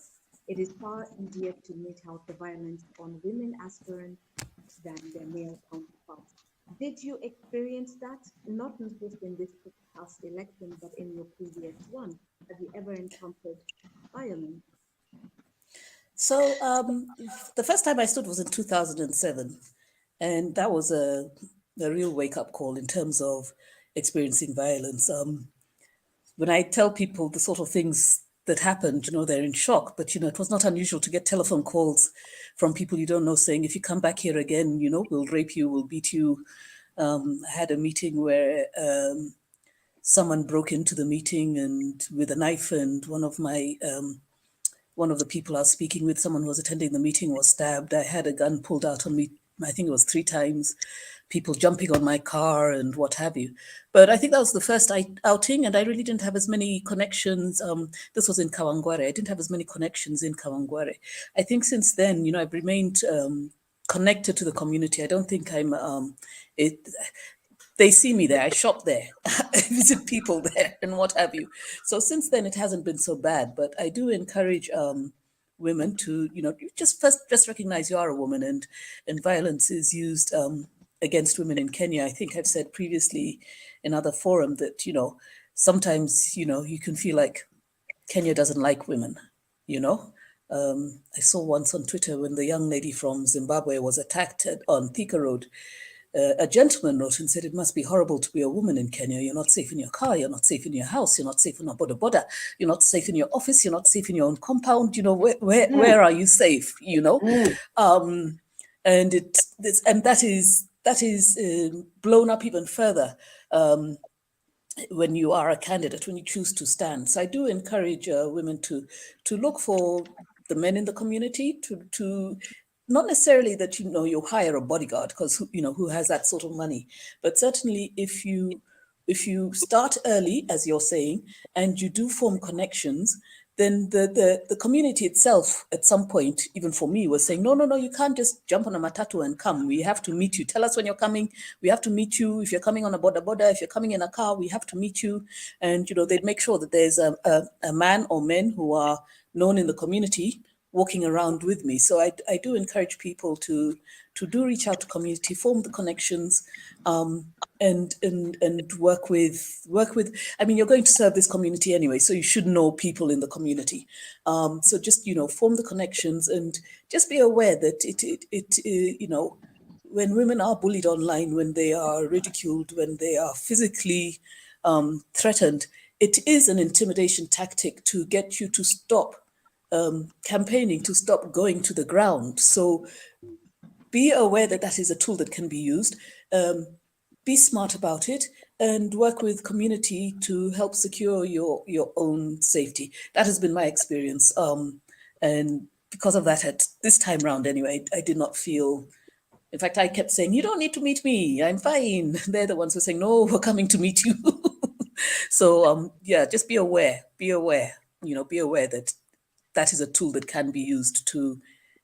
it is far easier to mete out the violence on women aspirants than their male counterparts. Did you experience that? Not just in this past election, but in your previous one? Have you ever encountered violence? So the first time I stood was in 2007, and that was a real wake-up call in terms of experiencing violence. When I tell people the sort of things that happened, they're in shock. But, it was not unusual to get telephone calls from people you don't know saying, if you come back here again, we'll rape you, we'll beat you. I had a meeting where someone broke into the meeting and with a knife, and one of the people I was speaking with, someone who was attending the meeting, was stabbed. I had a gun pulled out on me, I think it was 3 times, people jumping on my car and what have you. But I think that was the first outing, and I really didn't have as many connections. This was in Kawangware. I didn't have as many connections in Kawangware. I think since then, I've remained connected to the community. I don't think it, they see me there, I shop there, I visit people there and what have you. So since then, it hasn't been so bad, but I do encourage women to, you just recognize you are a woman, and violence is used against women in Kenya. I think I've said previously in other forum that, sometimes, you can feel like Kenya doesn't like women, you know. I saw once on Twitter when the young lady from Zimbabwe was attacked on Thika Road. A gentleman wrote and said, it must be horrible to be a woman in Kenya. You're not safe in your car. You're not safe in your house. You're not safe in a boda boda. You're not safe in your office. You're not safe in your own compound. Where are you safe? And that is blown up even further. When you are a candidate, when you choose to stand. So I do encourage women to look for the men in the community, to not necessarily that you hire a bodyguard, because who has that sort of money, but certainly if you start early, as you're saying, and you do form connections, then the community itself at some point, even for me, was saying, no, you can't just jump on a matatu and come. We have to meet you. Tell us when you're coming. We have to meet you. If you're coming on a boda boda, if you're coming in a car, we have to meet you. And, they'd make sure that there's a man or men who are known in the community walking around with me. So I do encourage people to do reach out to community, form the connections, and work with. I mean, you're going to serve this community anyway, so you should know people in the community. So just form the connections, and just be aware that when women are bullied online, when they are ridiculed, when they are physically threatened, it is an intimidation tactic to get you to stop campaigning, to stop going to the ground. So be aware that that is a tool that can be used. Be smart about it, and work with community to help secure your own safety. That has been my experience. And because of that, at this time round anyway, I did not feel. In fact, I kept saying, "You don't need to meet me. I'm fine." They're the ones who are saying, "No, we're coming to meet you." So yeah, just be aware. Be aware. Be aware that that is a tool that can be used to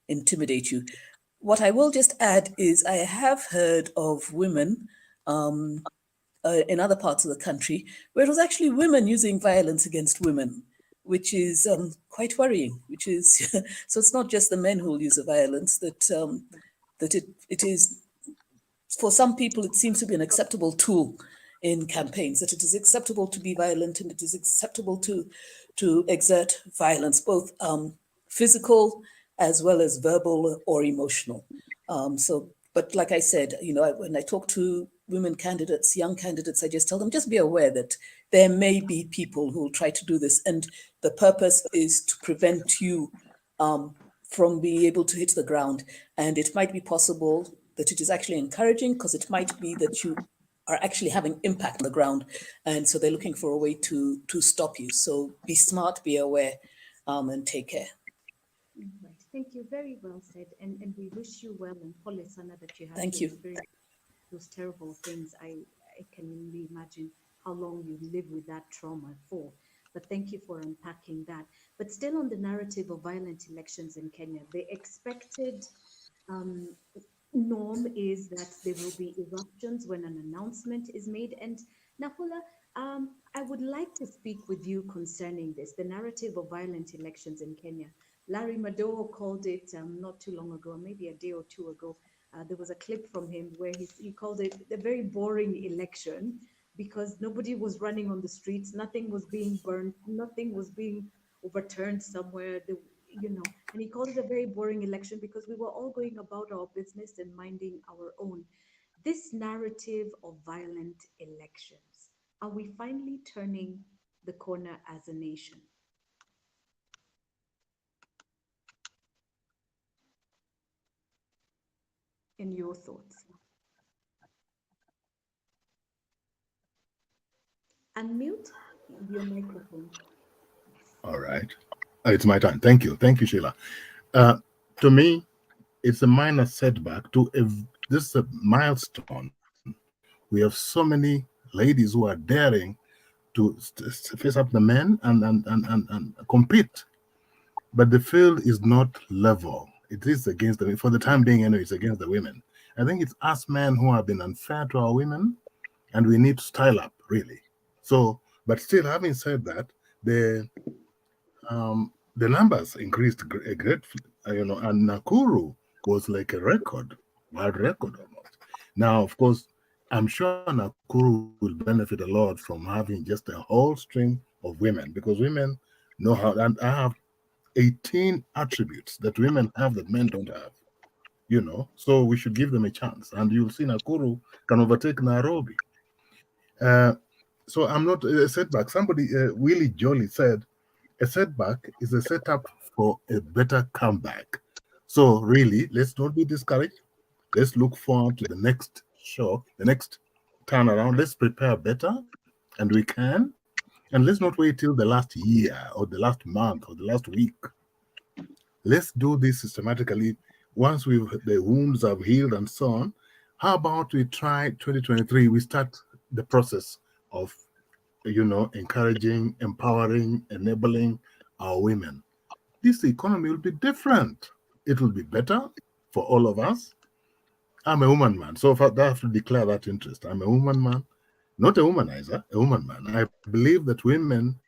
intimidate you. What I will just add is I have heard of women in other parts of the country where it was actually women using violence against women, which is quite worrying. Which is so it's not just the men who will use the violence, that it is, for some people, it seems to be an acceptable tool in campaigns, that it is acceptable to be violent and it is acceptable to exert violence, both physical as well as verbal or emotional. But like I said, when I talk to women candidates, young candidates, I just tell them, just be aware that there may be people who will try to do this, and the purpose is to prevent you from being able to hit the ground. And it might be possible that it is actually encouraging, because it might be that you are actually having impact on the ground. And so they're looking for a way to stop you. So be smart, be aware, and take care. Right. Thank you. Very well said. And we wish you well, and Polisana, that you have Thank to you. experience those terrible things. I can only imagine how long you live with that trauma for. But thank you for unpacking that. But still on the narrative of violent elections in Kenya, the expected um, norm is that there will be eruptions when an announcement is made. And Nafula, I would like to speak with you concerning this, the narrative of violent elections in Kenya. Larry Madowo called it not too long ago, maybe a day or two ago. There was a clip from him where he called it a very boring election because nobody was running on the streets, nothing was being burned, nothing was being overturned somewhere. And he called it a very boring election because we were all going about our business and minding our own. This narrative of violent elections, are we finally turning the corner as a nation? In your thoughts? Unmute your microphone. All right. It's my turn. Thank you. Thank you, Sheila. Uh, to me, it's a minor setback. This is a milestone. We have so many ladies who are daring to face up the men and compete. But the field is not level. It is against the, for the time being, anyway, it's against the women. I think it's us men who have been unfair to our women, and we need to style up, really. So, but still, having said that, the numbers increased a great, and Nakuru was like a record, world record almost. Now, of course, I'm sure Nakuru will benefit a lot from having just a whole string of women, because women know how, and I have 18 attributes that women have that men don't have, so we should give them a chance. And you'll see Nakuru can overtake Nairobi. Uh, so I'm not a setback. Somebody, Willie Jolly said, a setback is a setup for a better comeback. So really, let's not be discouraged. Let's look forward to the next show, the next turnaround. Let's prepare better, and we can. And let's not wait till the last year or the last month or the last week. Let's do this systematically. Once the wounds have healed and so on, how about we try 2023? We start the process of encouraging, empowering, enabling our women. This economy will be different. It will be better for all of us. I'm a woman man, so I have to declare that interest. I'm a woman man, not a womanizer, a woman man. I believe that women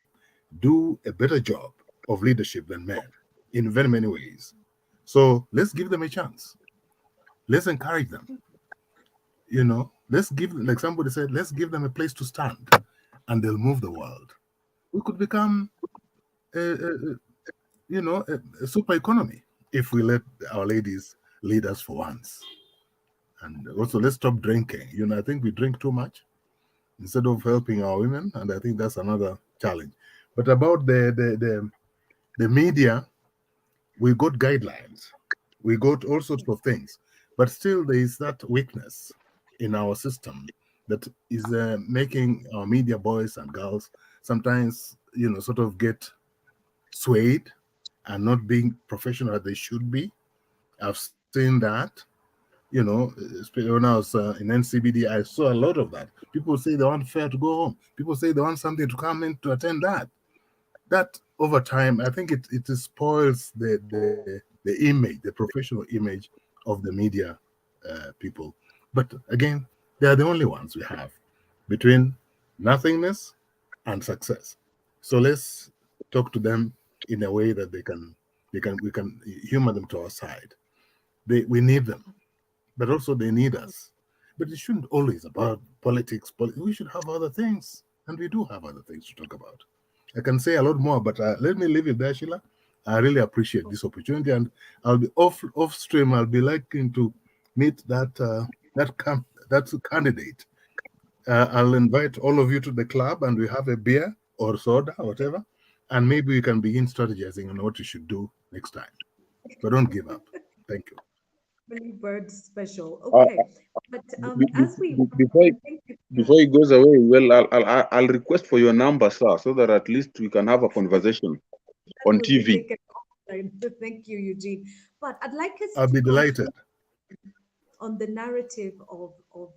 do a better job of leadership than men in very many ways. So let's give them a chance. Let's encourage them. Let's give, like somebody said, let's give them a place to stand, and they'll move the world. We could become a, a super economy if we let our ladies lead us for once. And also, let's stop drinking. I think we drink too much instead of helping our women, and I think that's another challenge. But about the media, we got guidelines, we got all sorts of things, but still there is that weakness in our system that is making our media boys and girls sometimes, sort of get swayed and not being professional as they should be. I've seen that. When I was in NCBD, I saw a lot of that. People say they want fare to go home. People say they want something to come in to attend that. That over time, I think it spoils the image, the professional image of the media people. But again, they are the only ones we have between nothingness and success. So let's talk to them in a way that we can humor them to our side. We need them, but also they need us. But it shouldn't always about politics. We should have other things, and we do have other things to talk about. I can say a lot more, but let me leave it there, Sheila. I really appreciate this opportunity, and I'll be off stream. I'll be liking to meet that candidate. I'll invite all of you to the club, and we have a beer or soda or whatever, and maybe we can begin strategizing on what you should do next time. But don't give up. Thank you. Early bird special. Uh, Okay. But as we Before I think before he goes away, well, I'll request for your number, sir, so that at least we can have a conversation that on will be TV. taken offline. Thank you, Eugene. But I'd like us I'll to be delighted. on the narrative of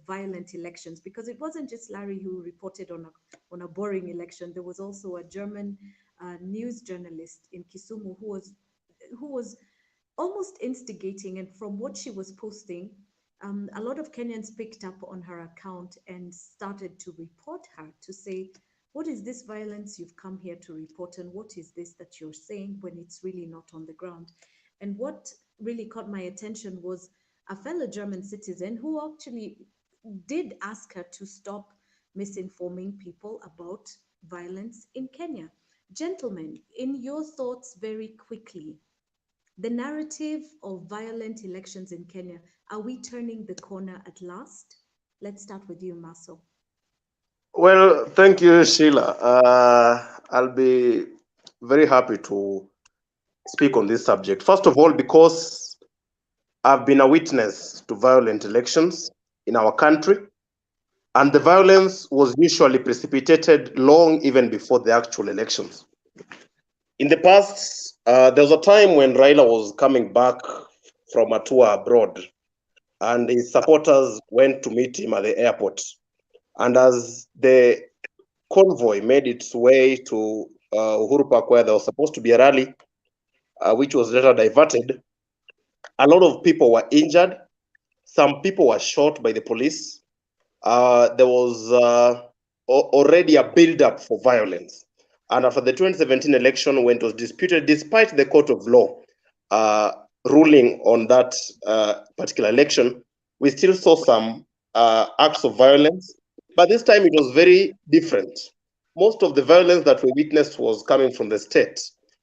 violent elections, because it wasn't just Larry who reported on a boring election. There was also a German news journalist in Kisumu who was almost instigating, and from what she was posting, a lot of Kenyans picked up on her account and started to report her to say, what is this violence you've come here to report, and what is this that you're saying when it's really not on the ground? And what really caught my attention was a fellow German citizen who actually did ask her to stop misinforming people about violence in Kenya. Gentlemen, in your thoughts, very quickly, the narrative of violent elections in Kenya, are we turning the corner at last? Let's start with you, Maso. Well, thank you, Sheila. I'll be very happy to speak on this subject. First of all, because I've been a witness to violent elections in our country, and the violence was usually precipitated long even before the actual elections. In the past, there was a time when Raila was coming back from a tour abroad, and his supporters went to meet him at the airport. And as the convoy made its way to Uhuru Park, where there was supposed to be a rally, which was later diverted, a lot of people were injured. Some people were shot by the police. There was already a build-up for violence. And after the 2017 election, when it was disputed, despite the court of law ruling on that particular election, we still saw some acts of violence. But this time it was very different. Most of the violence that we witnessed was coming from the state.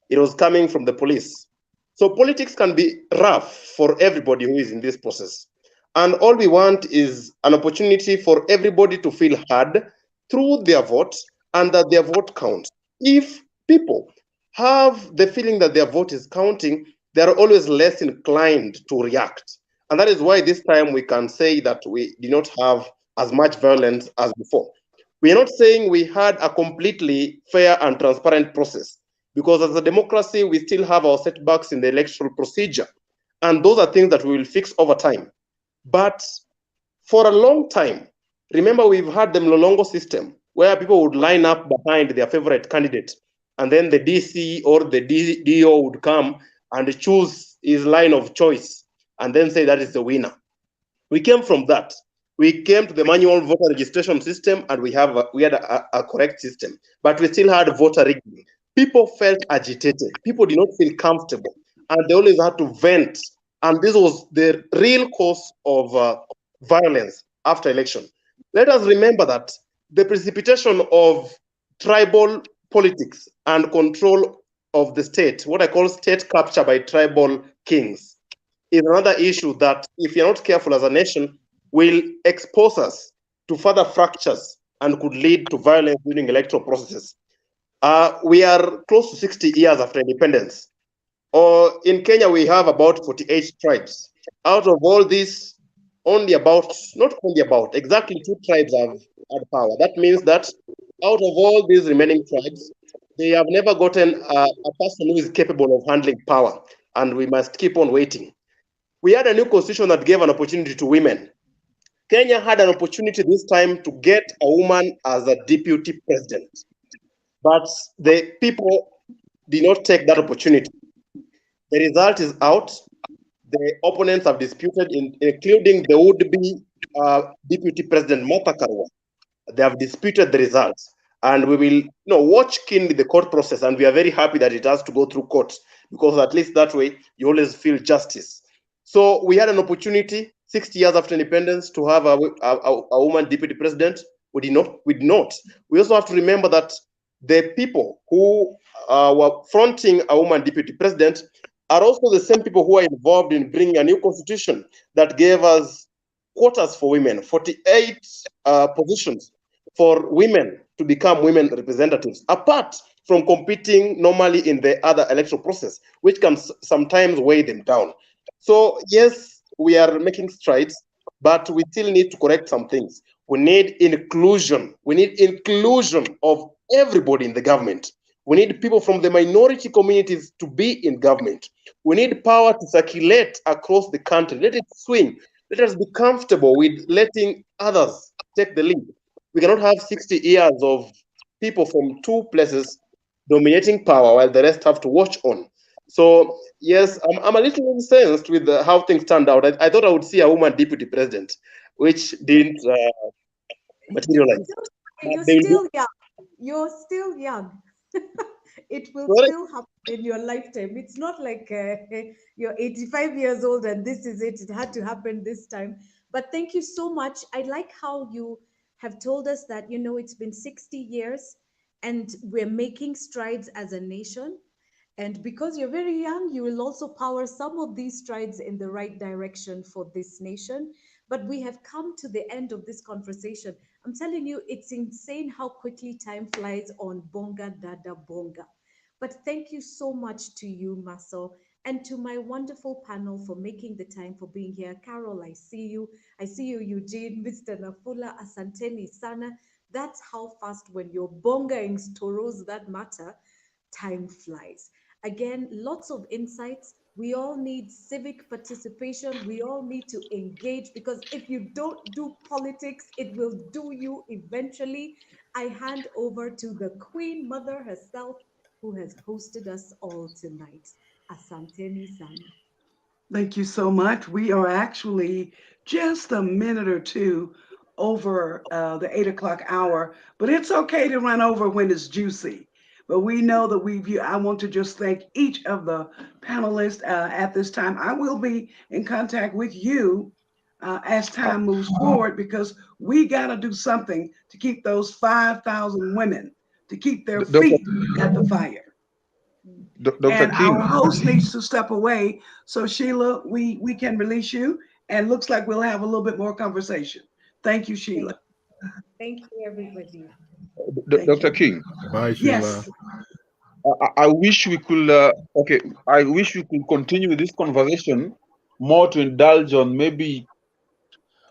It was coming from the police. So politics can be rough for everybody who is in this process. And all we want is an opportunity for everybody to feel heard through their vote, and that their vote counts. If people have the feeling that their vote is counting, they are always less inclined to react. And that is why this time we can say that we did not have as much violence as before. We are not saying we had a completely fair and transparent process, because as a democracy, we still have our setbacks in the electoral procedure. And those are things that we will fix over time. But for a long time, remember, we've had the Mlolongo system where people would line up behind their favorite candidate, and then the DC or the DO would come and choose his line of choice and then say that is the winner. We came from that. We came to the manual voter registration system, and we had a correct system, but we still had voter rigging. People felt agitated. People did not feel comfortable, and they always had to vent. And this was the real cause of violence after election. Let us remember that the precipitation of tribal politics and control of the state, what I call state capture by tribal kings, is another issue that, if you're not careful as a nation, will expose us to further fractures and could lead to violence during electoral processes. We are close to 60 years after independence. Or in Kenya, we have about 48 tribes. Out of all these, exactly 2 tribes have had power. That means that out of all these remaining tribes, They have never gotten a person who is capable of handling power, and we must keep on waiting. We had a new constitution that gave an opportunity to women. Kenya had an opportunity this time to get a woman as a deputy president, but the people did not take that opportunity. The result is out. The opponents have disputed, including the would-be deputy president Martha Karua. They have disputed the results, and we will watch keenly the court process. And we are very happy that it has to go through court, because at least that way you always feel justice. So we had an opportunity 60 years after independence to have a woman deputy president. We did not. We did not. We also have to remember that the people who were fronting a woman deputy president are also the same people who are involved in bringing a new constitution that gave us quotas for women, 48 positions for women to become women representatives, apart from competing normally in the other electoral process, which can sometimes weigh them down. So yes, we are making strides, but we still need to correct some things. We need inclusion. We need inclusion of everybody in the government. We need people from the minority communities to be in government. We need power to circulate across the country. Let it swing. Let us be comfortable with letting others take the lead. We cannot have 60 years of people from two places dominating power while the rest have to watch on. So yes, I'm a little incensed with how things turned out. I thought I would see a woman deputy president, which didn't materialize. You're still young. You're still young. It will still happen in your lifetime. It's not like you're 85 years old and this is it. It had to happen this time. But thank you so much. I like how you have told us that, it's been 60 years and we're making strides as a nation. And because you're very young, you will also power some of these strides in the right direction for this nation. But we have come to the end of this conversation. I'm telling you, it's insane how quickly time flies on Bonga Dada Bonga. But thank you so much to you, Maso, and to my wonderful panel for making the time for being here. Carol, I see you. I see you, Eugene, Mr. Nafula, Asanteni Sana. That's how fast when you're bongaing storos that matter, time flies. Again, lots of insights. We all need civic participation. We all need to engage, because if you don't do politics, it will do you eventually. I hand over to the Queen Mother herself, who has hosted us all tonight. Asanteni Sana. Thank you so much. We are actually just a minute or two over the 8 o'clock hour, but it's okay to run over when it's juicy. But we know that I want to just thank each of the panelists at this time. I will be in contact with you as time moves forward, because we got to do something to keep those 5,000 women, to keep their Dr. feet at the fire. Dr. And King. our host needs to step away. So Sheila, we can release you, and looks like we'll have a little bit more conversation. Thank you, Sheila. Thank you, everybody. Dr. King. Bye, Sheila. Yes. I wish we could. Okay, I wish we could continue this conversation more to indulge on maybe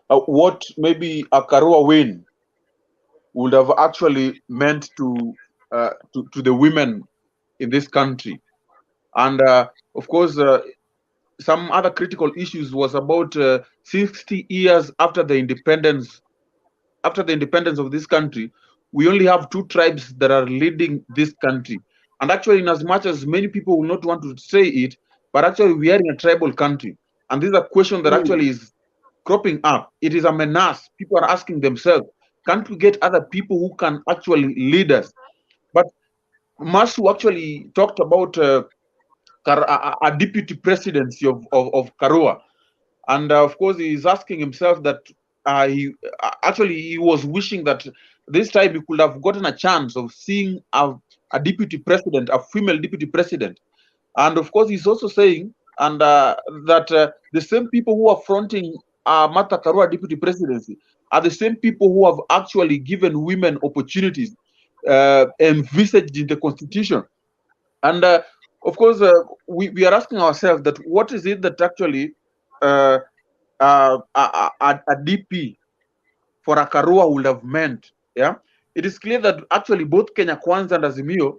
what maybe a Karua win would have actually meant to the women in this country, and of course, some other critical issues was about 60 years after the independence. After the independence of this country, we only have two tribes that are leading this country. And actually, in as much as many people will not want to say it, but actually we are in a tribal country. And this is a question that actually is cropping up. It is a menace. People are asking themselves, can't we get other people who can actually lead us? But Masu actually talked about a deputy presidency of Karua. And of course, he's asking himself that he was wishing that this time he could have gotten a chance of seeing a deputy president, a female deputy president. And of course, he's also saying that the same people who are fronting Martha Karua deputy presidency are the same people who have actually given women opportunities envisaged in the constitution. And of course, we are asking ourselves that what is it that actually uh, a DP for a Karua would have meant. Yeah, it is clear that actually both Kenya Kwanza and Azimio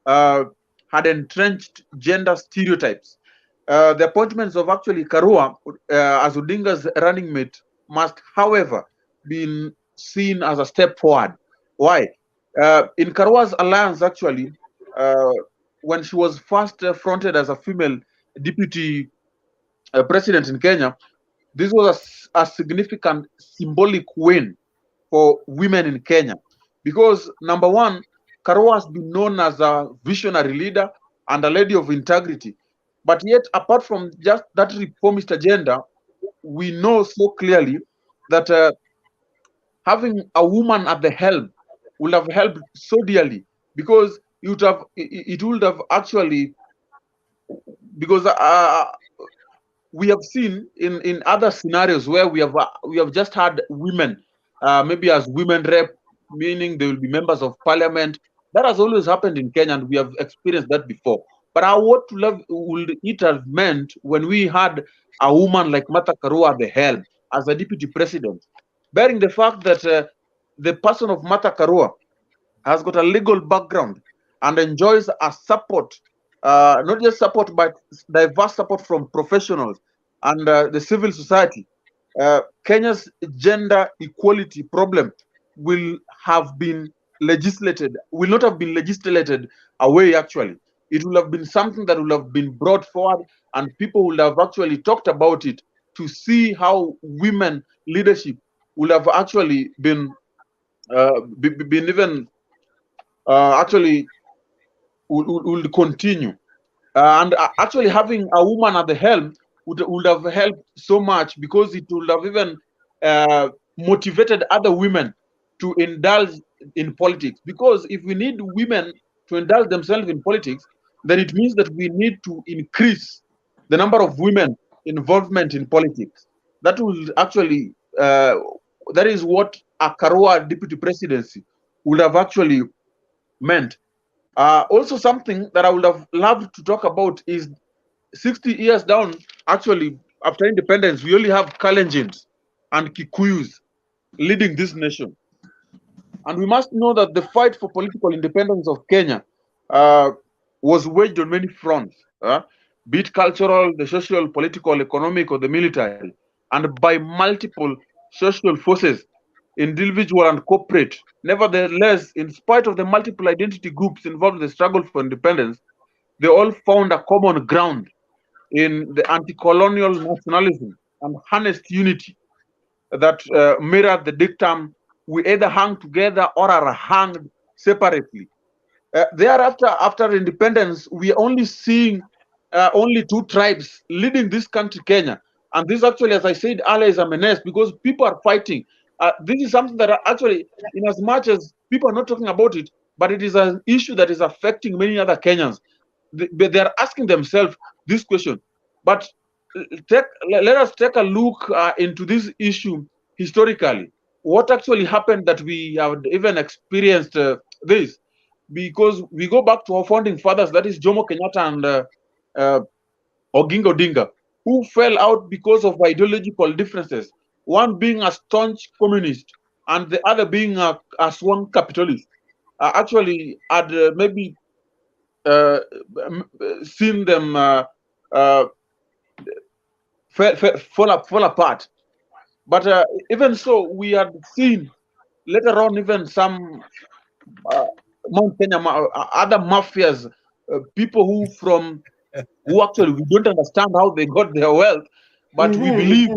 had entrenched gender stereotypes. The appointments of actually Karua as Odinga's running mate must, however, be seen as a step forward. Why? In Karua's alliance, actually, uh, when she was first fronted as a female deputy president in Kenya, this was a significant symbolic win for women in Kenya. Because number one, Karua has been known as a visionary leader and a lady of integrity. But yet, apart from just that reformist agenda, we know so clearly that having a woman at the helm would have helped so dearly, because it would have actually, because we have seen in other scenarios where we have just had women, maybe as women rep, meaning they will be members of parliament. That has always happened in Kenya, and we have experienced that before. But what would it have meant when we had a woman like Martha Karua at the helm as a deputy president, bearing the fact that the person of Martha Karua has got a legal background and enjoys a support, not just support, but diverse support from professionals and the civil society. Kenya's gender equality problem will have been legislated, will not have been legislated away, actually. It will have been something that will have been brought forward, and people will have actually talked about it to see how women leadership will have actually been been even actually will continue. And actually having a woman at the helm would have helped so much, because it would have even motivated other women to indulge in politics. Because if we need women to indulge themselves in politics, then it means that we need to increase the number of women involvement in politics. That will actually, that is what a Karua deputy presidency would have actually meant. Also, something that I would have loved to talk about is 60 years down, actually, after independence, we only have Kalenjins and Kikuyus leading this nation. And we must know that the fight for political independence of Kenya uh, was waged on many fronts, be it cultural, the social, political, economic, or the military, and by multiple social forces, individual and corporate. Nevertheless, in spite of the multiple identity groups involved in the struggle for independence, they all found a common ground in the anti-colonial nationalism and harnessed unity that mirrored the dictum, we either hang together or are hanged separately. Thereafter, after independence, we are only seeing only two tribes leading this country, Kenya. And this actually, as I said earlier, is a menace, because people are fighting. This is something that actually, in as much as people are not talking about it, but it is an issue that is affecting many other Kenyans. They are asking themselves this question. But let us take a look into this issue historically. What actually happened that we have even experienced this? Because we go back to our founding fathers, that is Jomo Kenyatta and Oginga Odinga, who fell out because of ideological differences, one being a staunch communist and the other being a sworn capitalist. Actually, had maybe seen them fall apart. But even so, we had seen later on even some Mount Kenya, other mafias, people who actually we don't understand how they got their wealth, but we believe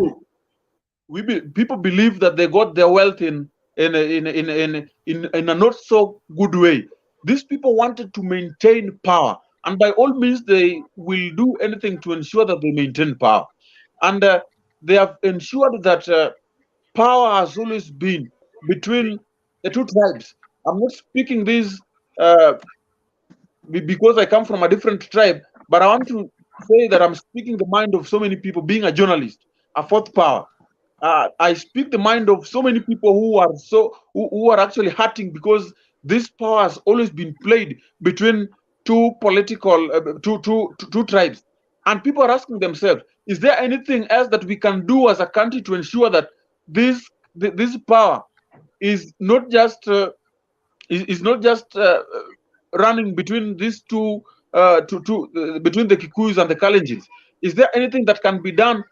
people believe that they got their wealth in a not so good way. These people wanted to maintain power, and by all means they will do anything to ensure that they maintain power. And they have ensured that power has always been between the two tribes. I'm not speaking this because I come from a different tribe, but I want to say that I'm speaking the mind of so many people. Being a journalist, a fourth power, I speak the mind of so many people who are actually hurting, because this power has always been played between two political two tribes, and people are asking themselves, is there anything else that we can do as a country to ensure that this power is not just running between these two, between the Kikuyus and the Kalenjins? Is there anything that can be done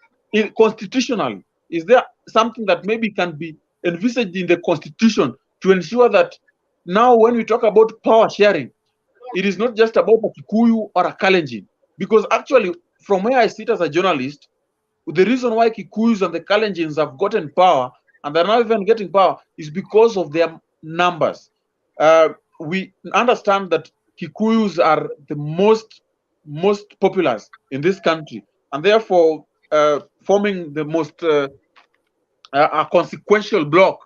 constitutionally? Is there something that maybe can be envisaged in the constitution to ensure that now when we talk about power sharing, it is not just about a Kikuyu or a Kalenjin? Because actually, from where I sit as a journalist, the reason why Kikuyus and the Kalenjins have gotten power, and they're not even getting power, is because of their numbers. We understand that Kikuyus are the most populous in this country, and therefore forming the most a consequential block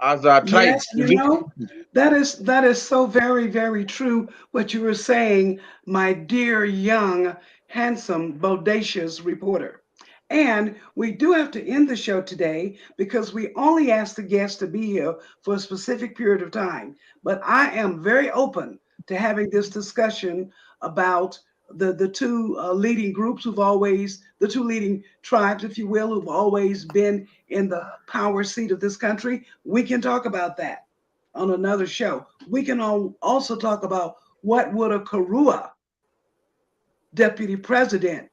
as a tribe Yes, in you this know, country. that is so very, very true what you were saying, my dear young, handsome, bodacious reporter. And we do have to end the show today because we only asked the guests to be here for a specific period of time. But I am very open to having this discussion about the two leading groups the two leading tribes, if you will, who've always been in the power seat of this country. We can talk about that on another show. We can also talk about what would a Karua deputy president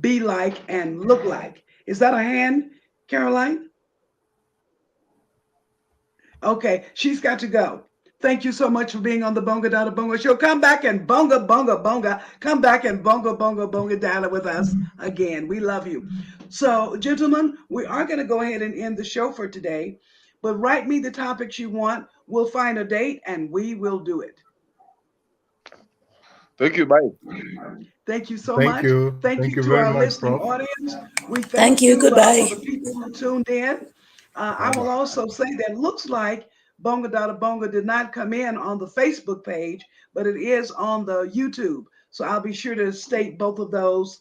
be like and look like. Is that a hand, Caroline? Okay, she's got to go. Thank you so much for being on the Bonga Dada Bonga show. Come back and bonga, bonga, bonga. Come back and bonga, bonga, bonga dada with us again. We love you. So, gentlemen, we are going to go ahead and end the show for today. But write me the topics you want. We'll find a date and we will do it. Thank you. Bye. Thank you so Thank much. you. Thank Thank you you to very our much, listening Prof. audience. We Thank thank you. you for Goodbye. the people who tuned in. I will Bye-bye. also say that looks like Bonga Dada Bonga did not come in on the Facebook page, but it is on the YouTube. So I'll be sure to state both of those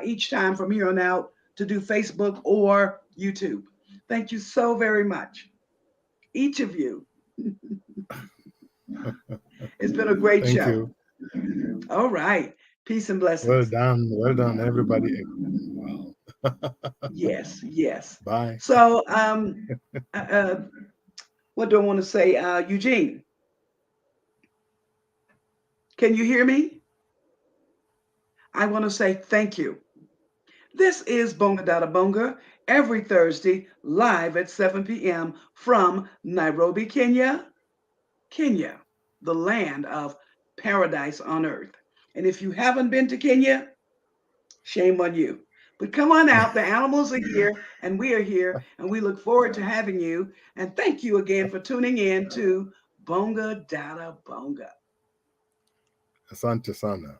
each time from here on out to do Facebook or YouTube. Thank you so very much, each of you. It's been a great Thank show. you. All right. Peace and Well blessings. done. Well done, everybody. Wow. Yes, yes. Bye. So, what do I want to say? Eugene, can you hear me? I want to say thank you. This is Bonga Dada Bonga every Thursday live at 7 p.m. from Nairobi, Kenya, Kenya, the land of paradise on earth. And if you haven't been to Kenya, shame on you. But come on out. The animals are here and we are here and we look forward to having you. And thank you again for tuning in to Bonga Dada Bonga. Asante sana.